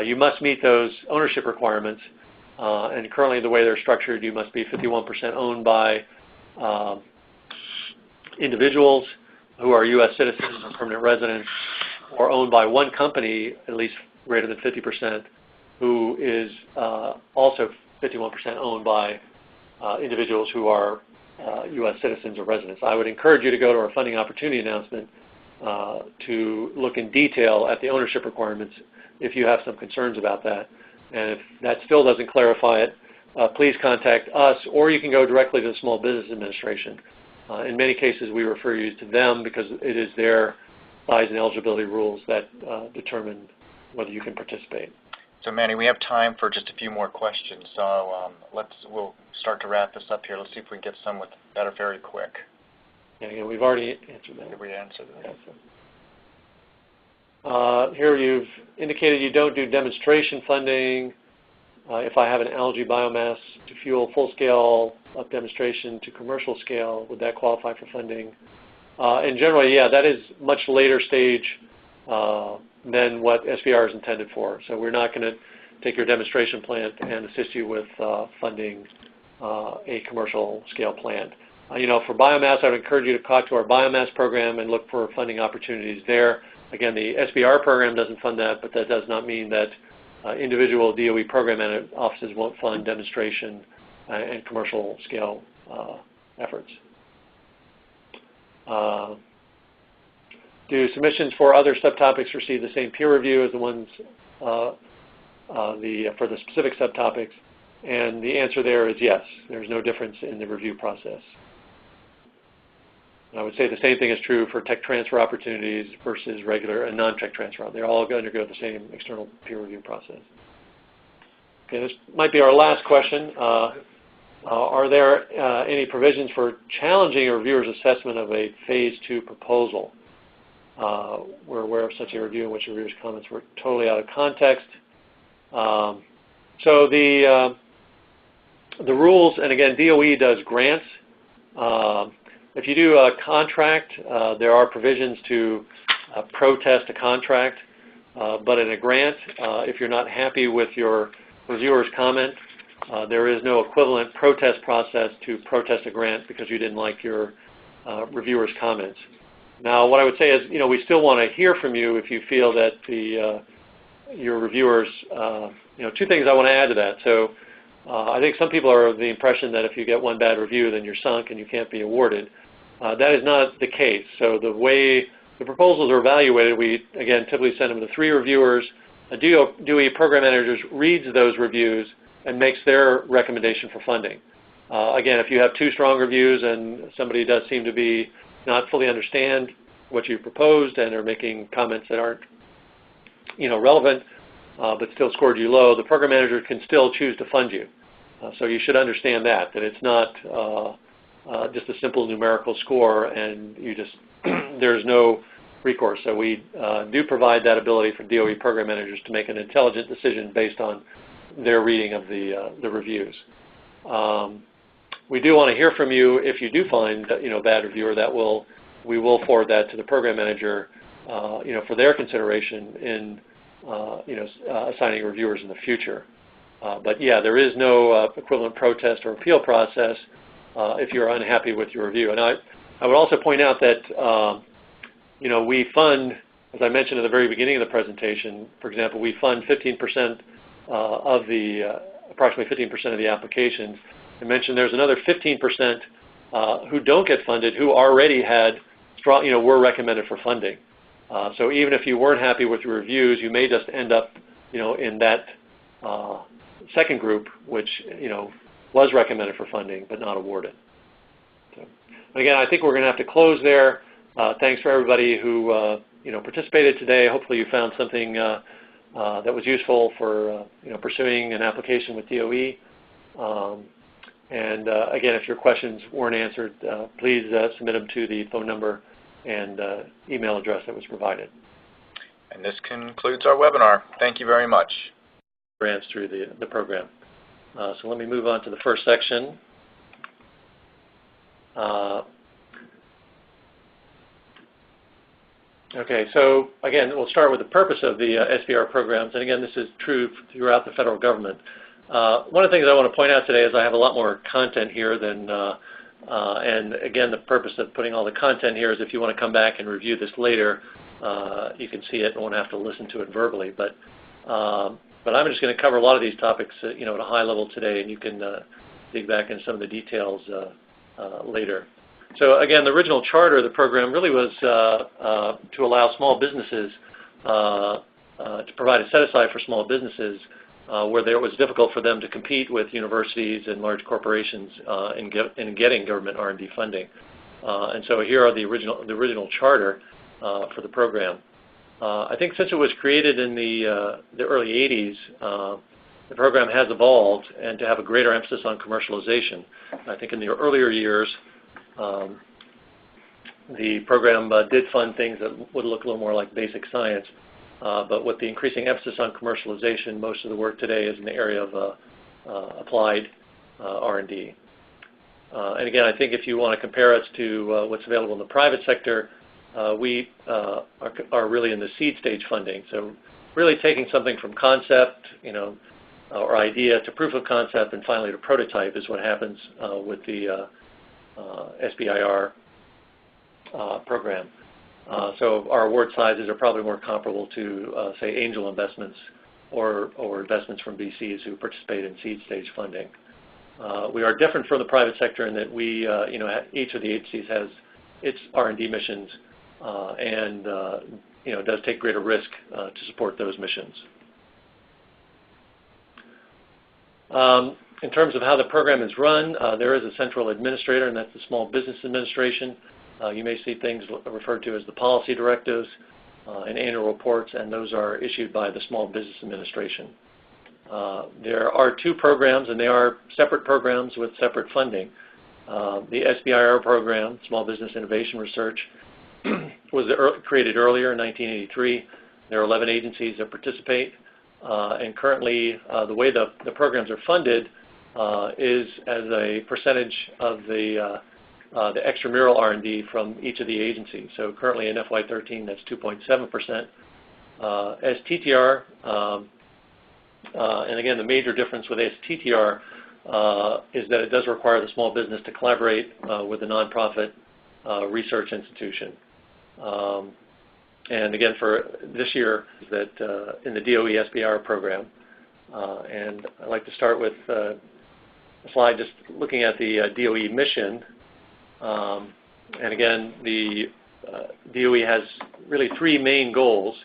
You must meet those ownership requirements, and currently the way they're structured, you must be 51% owned by individuals who are U.S. citizens or permanent residents, or owned by one company, at least greater than 50%, who is also 51% owned by individuals who are U.S. citizens or residents. I would encourage you to go to our funding opportunity announcement to look in detail at the ownership requirements if you have some concerns about that. And if that still doesn't clarify it, please contact us, or you can go directly to the Small Business Administration. In many cases, we refer you to them because it is their size and eligibility rules that determine whether you can participate. So Manny, we have time for just a few more questions, so we'll start to wrap this up here. Let's see if we can get some that are very quick. Yeah, we've already answered that. Did we answer that? Yeah, here you've indicated you don't do demonstration funding. If I have an algae biomass to fuel full-scale up demonstration to commercial scale, would that qualify for funding? And generally, yeah, that is much later stage than what SBR is intended for. So we're not going to take your demonstration plant and assist you with funding a commercial scale plant. For biomass, I would encourage you to talk to our biomass program and look for funding opportunities there. Again, the SBR program doesn't fund that, but that does not mean that individual DOE program offices won't fund demonstration and commercial scale efforts. Do submissions for other subtopics receive the same peer review as the ones for the specific subtopics? And the answer there is yes. There's no difference in the review process. And I would say the same thing is true for tech transfer opportunities versus regular and non-tech transfer. They all undergo the same external peer review process. Okay, this might be our last question. Are there any provisions for challenging a reviewer's assessment of a Phase 2 proposal? We're aware of such a review in which a reviewer's comments were totally out of context. So the rules, and again, DOE does grants. If you do a contract, there are provisions to protest a contract, but in a grant, if you're not happy with your reviewer's comment, there is no equivalent protest process to protest a grant because you didn't like your reviewer's comments. Now, what I would say is, we still want to hear from you if you feel that your reviewers, two things I want to add to that. So I think some people are of the impression that if you get one bad review, then you're sunk and you can't be awarded. That is not the case. So the way the proposals are evaluated, we, again, typically send them to 3 reviewers. A DOE program manager reads those reviews and makes their recommendation for funding. Again, if you have 2 strong reviews and somebody does seem to be not fully understand what you proposed and are making comments that aren't relevant, but still scored you low, the program manager can still choose to fund you. So you should understand that it's not just a simple numerical score and you just there's no recourse. So we do provide that ability for DOE program managers to make an intelligent decision based on their reading of the reviews. We do want to hear from you if you do find bad reviewer. We will forward that to the program manager for their consideration in assigning reviewers in the future. But yeah, there is no equivalent protest or appeal process if you're unhappy with your review. And I would also point out that we fund, as I mentioned at the very beginning of the presentation, for example, we fund 15% of the approximately 15% of the applications. I mentioned there's another 15% who don't get funded who already had strong, were recommended for funding. So even if you weren't happy with your reviews, you may just end up, in that second group, which was recommended for funding but not awarded. So, again, I think we're going to have to close there. Thanks for everybody who participated today. Hopefully, you found something that was useful for pursuing an application with DOE. And again, if your questions weren't answered, please submit them to the phone number and email address that was provided. And this concludes our webinar. Thank you very much. Grants through the program. So let me move on to the first section. Okay, so again, we'll start with the purpose of the SBIR programs, and again, this is true throughout the federal government. One of the things I want to point out today is I have a lot more content here than, and again, the purpose of putting all the content here is if you want to come back and review this later, you can see it and won't have to listen to it verbally. But I'm just going to cover a lot of these topics, at a high level today, and you can dig back into some of the details later. So again, the original charter of the program really was to allow small businesses, to provide a set-aside for small businesses where it was difficult for them to compete with universities and large corporations in getting government R&D funding. And so here are the original charter for the program. I think since it was created in the early 80s, the program has evolved and to have a greater emphasis on commercialization. I think in the earlier years, the program did fund things that would look a little more like basic science, but with the increasing emphasis on commercialization, most of the work today is in the area of applied R&D. And again, I think if you want to compare us to what's available in the private sector, we are really in the seed stage funding. So really taking something from concept, or idea to proof of concept and finally to prototype is what happens with the SBIR program. So our award sizes are probably more comparable to, say, angel investments or investments from VCs who participate in seed stage funding. We are different from the private sector in that we, each of the agencies has its R&D missions and, does take greater risk to support those missions. In terms of how the program is run, there is a central administrator, and that's the Small Business Administration. You may see things referred to as the policy directives and annual reports, and those are issued by the Small Business Administration. There are two programs, and they are separate programs with separate funding. The SBIR program, Small Business Innovation Research, was created earlier in 1983. There are 11 agencies that participate, and currently the way the programs are funded is as a percentage of the extramural R&D from each of the agencies. So currently in FY13, that's 2.7%. STTR, and again, the major difference with STTR is that it does require the small business to collaborate with a nonprofit research institution. And again, for this year, that in the DOE SBIR program. And I'd like to start with a slide just looking at the DOE mission. And again, the DOE has really three main goals.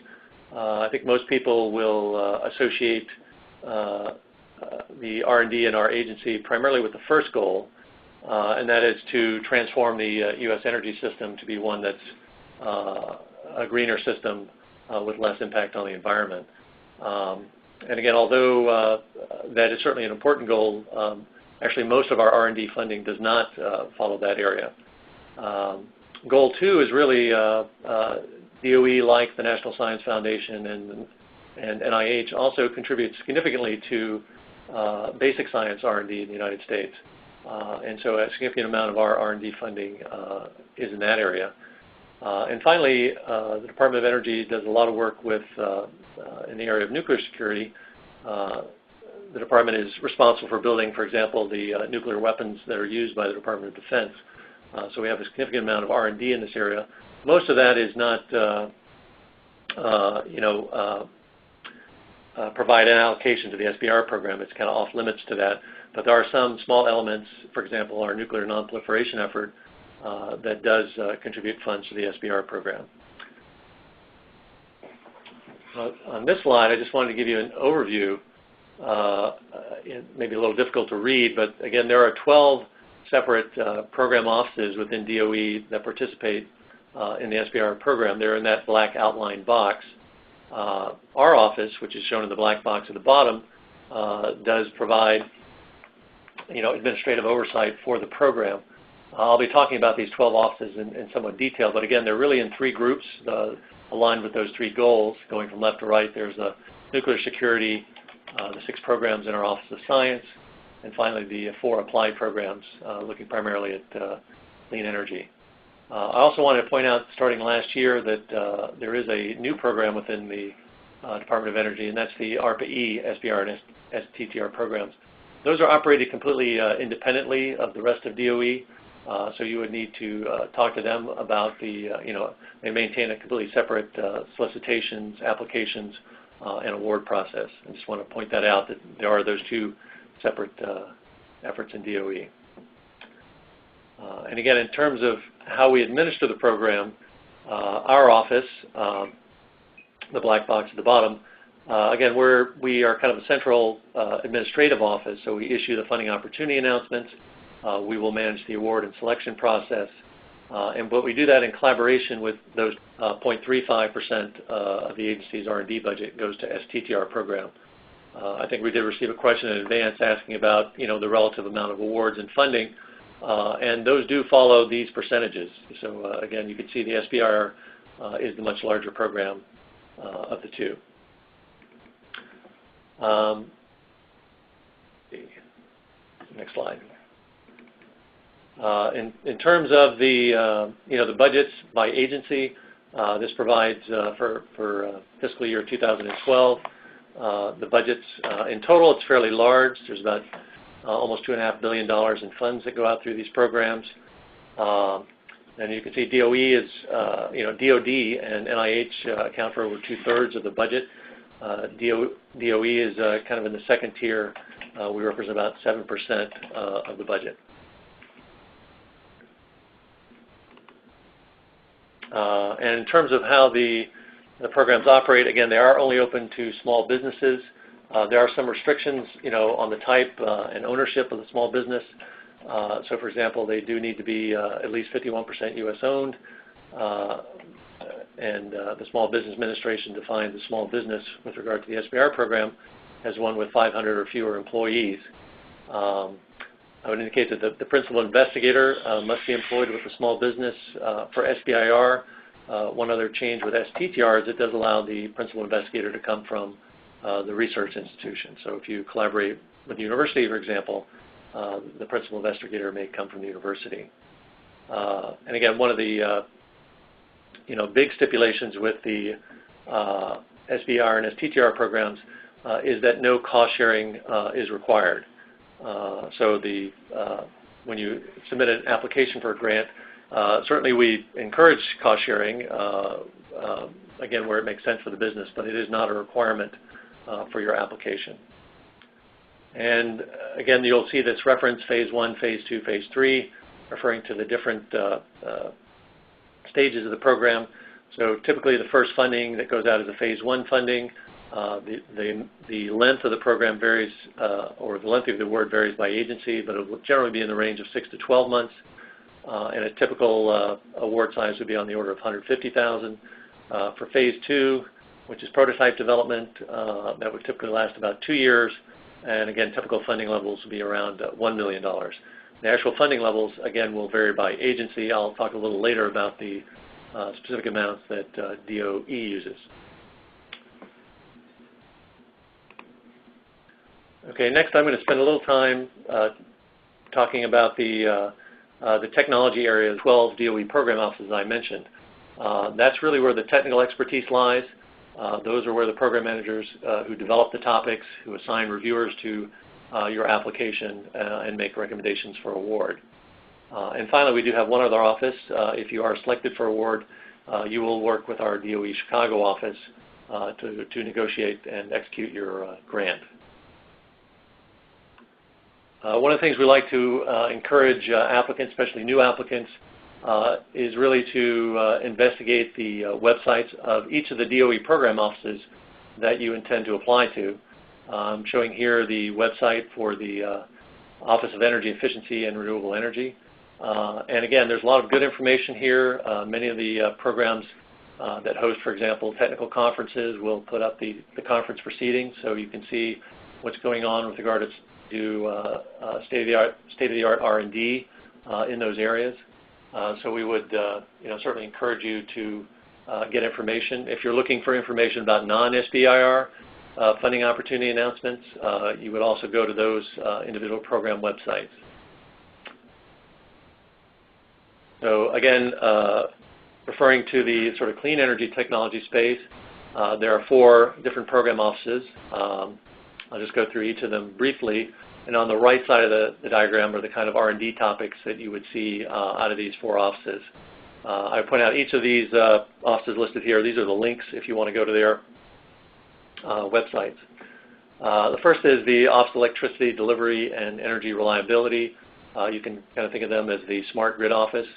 I think most people will associate the R&D in our agency primarily with the first goal, and that is to transform the U.S. energy system to be one that's a greener system with less impact on the environment. And again, although that is certainly an important goal, actually most of our R&D funding does not follow that area. Goal 2 is really DOE, like the National Science Foundation and NIH, also contributes significantly to basic science R&D in the United States. And so a significant amount of our R&D funding is in that area. And finally, the Department of Energy does a lot of work with in the area of nuclear security. The department is responsible for building, for example, the nuclear weapons that are used by the Department of Defense. So we have a significant amount of R&D in this area. Most of that is not, provide an allocation to the SBIR program. It's kind of off limits to that. But there are some small elements, for example, our nuclear nonproliferation effort, that does contribute funds to the SBIR program. On this slide, I just wanted to give you an overview. It may be a little difficult to read, but again, there are 12 separate program offices within DOE that participate in the SBIR program. They're in that black outline box. Our office, which is shown in the black box at the bottom, does provide administrative oversight for the program. I'll be talking about these 12 offices in somewhat detail, but again, they're really in three groups aligned with those three goals. Going from left to right, there's nuclear security, the 6 programs in our Office of Science, and finally the 4 applied programs looking primarily at clean energy. I also want to point out, starting last year, that there is a new program within the Department of Energy, and that's the ARPA-E, SBIR, and STTR programs. Those are operated completely independently of the rest of DOE, so you would need to talk to them about the, they maintain a completely separate solicitations, applications, and award process. I just want to point that out, that there are those 2 separate efforts in DOE. And again, in terms of how we administer the program, our office, the black box at the bottom, again, we are kind of a central administrative office, so we issue the funding opportunity announcements. We will manage the award and selection process, but we do that in collaboration with those 0.35% of the agency's R&D budget goes to STTR program. I think we did receive a question in advance asking about the relative amount of awards and funding, and those do follow these percentages. So again, you can see the SBIR is the much larger program of the 2. Next slide. In terms of the the budgets by agency, this provides for fiscal year 2012. The budgets in total, it's fairly large. There's about almost $2.5 billion in funds that go out through these programs. And you can see DOE is, DOD and NIH account for over 2/3 of the budget. DOE is kind of in the second tier. We represent about 7% of the budget. And in terms of how the programs operate, again, they are only open to small businesses. There are some restrictions, on the type and ownership of the small business. So for example, they do need to be at least 51% U.S. owned, and the Small Business Administration defines a small business with regard to the SBIR program as one with 500 or fewer employees. I would indicate that the principal investigator must be employed with a small business for SBIR. One other change with STTR is it does allow the principal investigator to come from the research institution. So if you collaborate with the university, for example, the principal investigator may come from the university. And again, one of the big stipulations with the SBIR and STTR programs is that no cost sharing is required. So when you submit an application for a grant, certainly we encourage cost sharing, again, where it makes sense for the business, but it is not a requirement for your application. And again, you'll see this reference phase 1, phase 2, phase 3, referring to the different stages of the program. So typically the first funding that goes out is a phase 1 funding. The length of the program varies, or the length of the award varies by agency, but it will generally be in the range of 6 to 12 months. And a typical award size would be on the order of $150,000. For phase 2, which is prototype development, that would typically last about 2 years. And again, typical funding levels will be around $1 million. The actual funding levels, again, will vary by agency. I'll talk a little later about the specific amounts that DOE uses. Okay, next I'm going to spend a little time talking about the technology area, 12 DOE program offices I mentioned. That's really where the technical expertise lies. Those are where the program managers who develop the topics, who assign reviewers to your application and make recommendations for award. And finally, we do have one other office. If you are selected for award, you will work with our DOE Chicago office to negotiate and execute your grant. One of the things we like to encourage applicants, especially new applicants, is really to investigate the websites of each of the DOE program offices that you intend to apply to. I'm showing here the website for the Office of Energy Efficiency and Renewable Energy. And again, there's a lot of good information here. Many of the programs that host, for example, technical conferences will put up the conference proceedings, so you can see what's going on with regard to state-of-the-art R&D in those areas. So we would certainly encourage you to get information. If you're looking for information about non-SBIR funding opportunity announcements, you would also go to those individual program websites. So again, referring to the sort of clean energy technology space, there are 4 different program offices. I'll just go through each of them briefly. And on the right side of the diagram are the kind of R&D topics that you would see out of these 4 offices. I point out each of these offices listed here. These are the links if you want to go to their websites. The first is the Office of Electricity Delivery and Energy Reliability. You can kind of think of them as the smart grid office.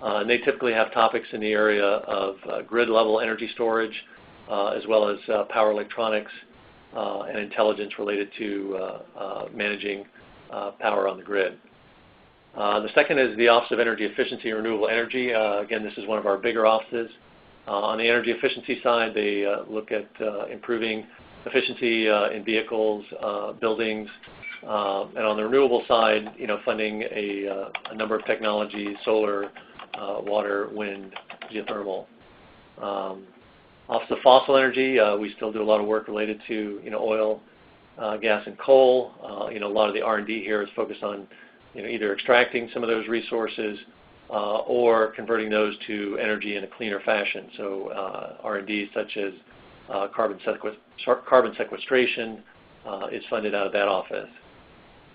And they typically have topics in the area of grid-level energy storage, as well as power electronics, and intelligence related to managing power on the grid. The second is the Office of Energy Efficiency and Renewable Energy. Again, this is one of our bigger offices. On the energy efficiency side, they look at improving efficiency in vehicles, buildings, and on the renewable side, funding a number of technologies: solar, water, wind, geothermal. Office of Fossil Energy, we still do a lot of work related to oil, gas, and coal. A lot of the R&D here is focused on either extracting some of those resources or converting those to energy in a cleaner fashion. So R&D such as carbon sequestration is funded out of that office.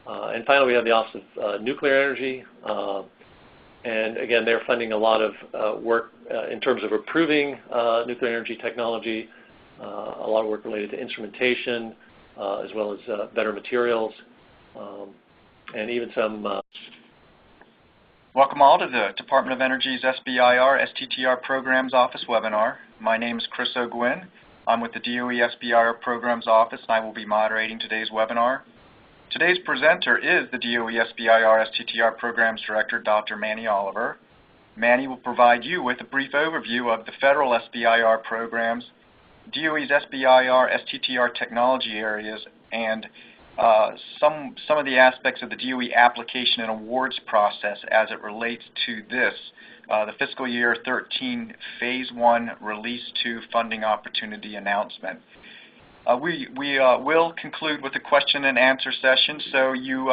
And finally, we have the Office of Nuclear Energy. And again, they're funding a lot of work in terms of improving nuclear energy technology, a lot of work related to instrumentation, as well as better materials, and even some... Welcome all to the Department of Energy's SBIR STTR Programs Office webinar. My name is Chris O'Gwyn. I'm with the DOE SBIR Programs Office, and I will be moderating today's webinar. Today's presenter is the DOE SBIR STTR Programs Director, Dr. Manny Oliver. Manny will provide you with a brief overview of the federal SBIR programs, DOE's SBIR STTR technology areas, and some of the aspects of the DOE application and awards process as it relates to this, the fiscal year 13 Phase 1 Release 2 funding opportunity announcement. We will conclude with a question and answer session, so you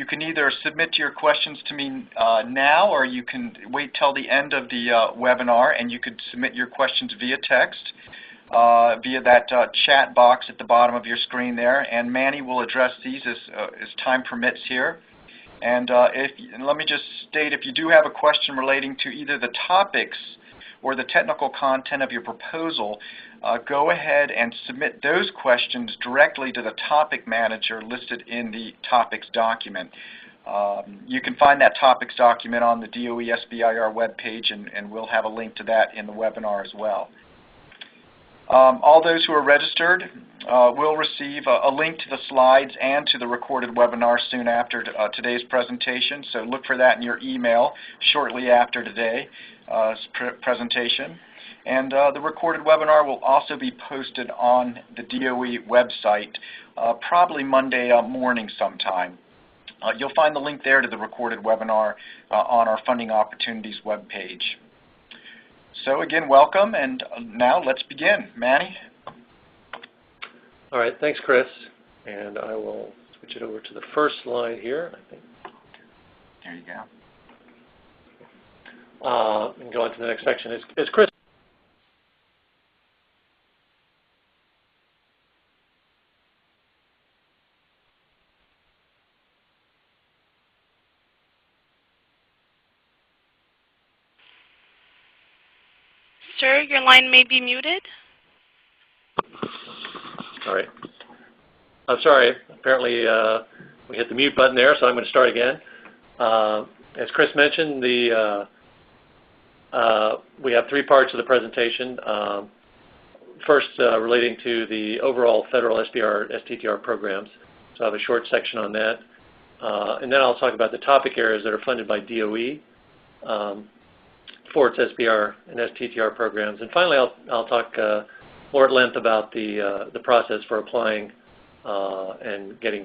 can either submit your questions to me now, or you can wait till the end of the webinar, and you could submit your questions via text, via that chat box at the bottom of your screen there, and Manny will address these as time permits here. And let me just state, if you do have a question relating to either the topics or the technical content of your proposal, go ahead and submit those questions directly to the topic manager listed in the topics document. You can find that topics document on the DOE SBIR webpage, and we'll have a link to that in the webinar as well. All those who are registered will receive a link to the slides and to the recorded webinar soon after today's presentation, so look for that in your email shortly after today's presentation. And the recorded webinar will also be posted on the DOE website probably Monday morning sometime. You'll find the link there to the recorded webinar on our Funding Opportunities webpage. So again, welcome, and now let's begin. Manny? All right, thanks, Chris. And I will switch it over to the first slide here, I think. There you go. And go on to the next section. As Chris Sir, your line may be muted. All right. I'm sorry. Apparently, we hit the mute button there, so I'm going to start again. As Chris mentioned, we have three parts of the presentation. First, relating to the overall federal SBIR STTR programs. So I have a short section on that. And then I'll talk about the topic areas that are funded by DOE for its SBIR and STTR programs. And finally, I'll talk more at length about the process for applying and getting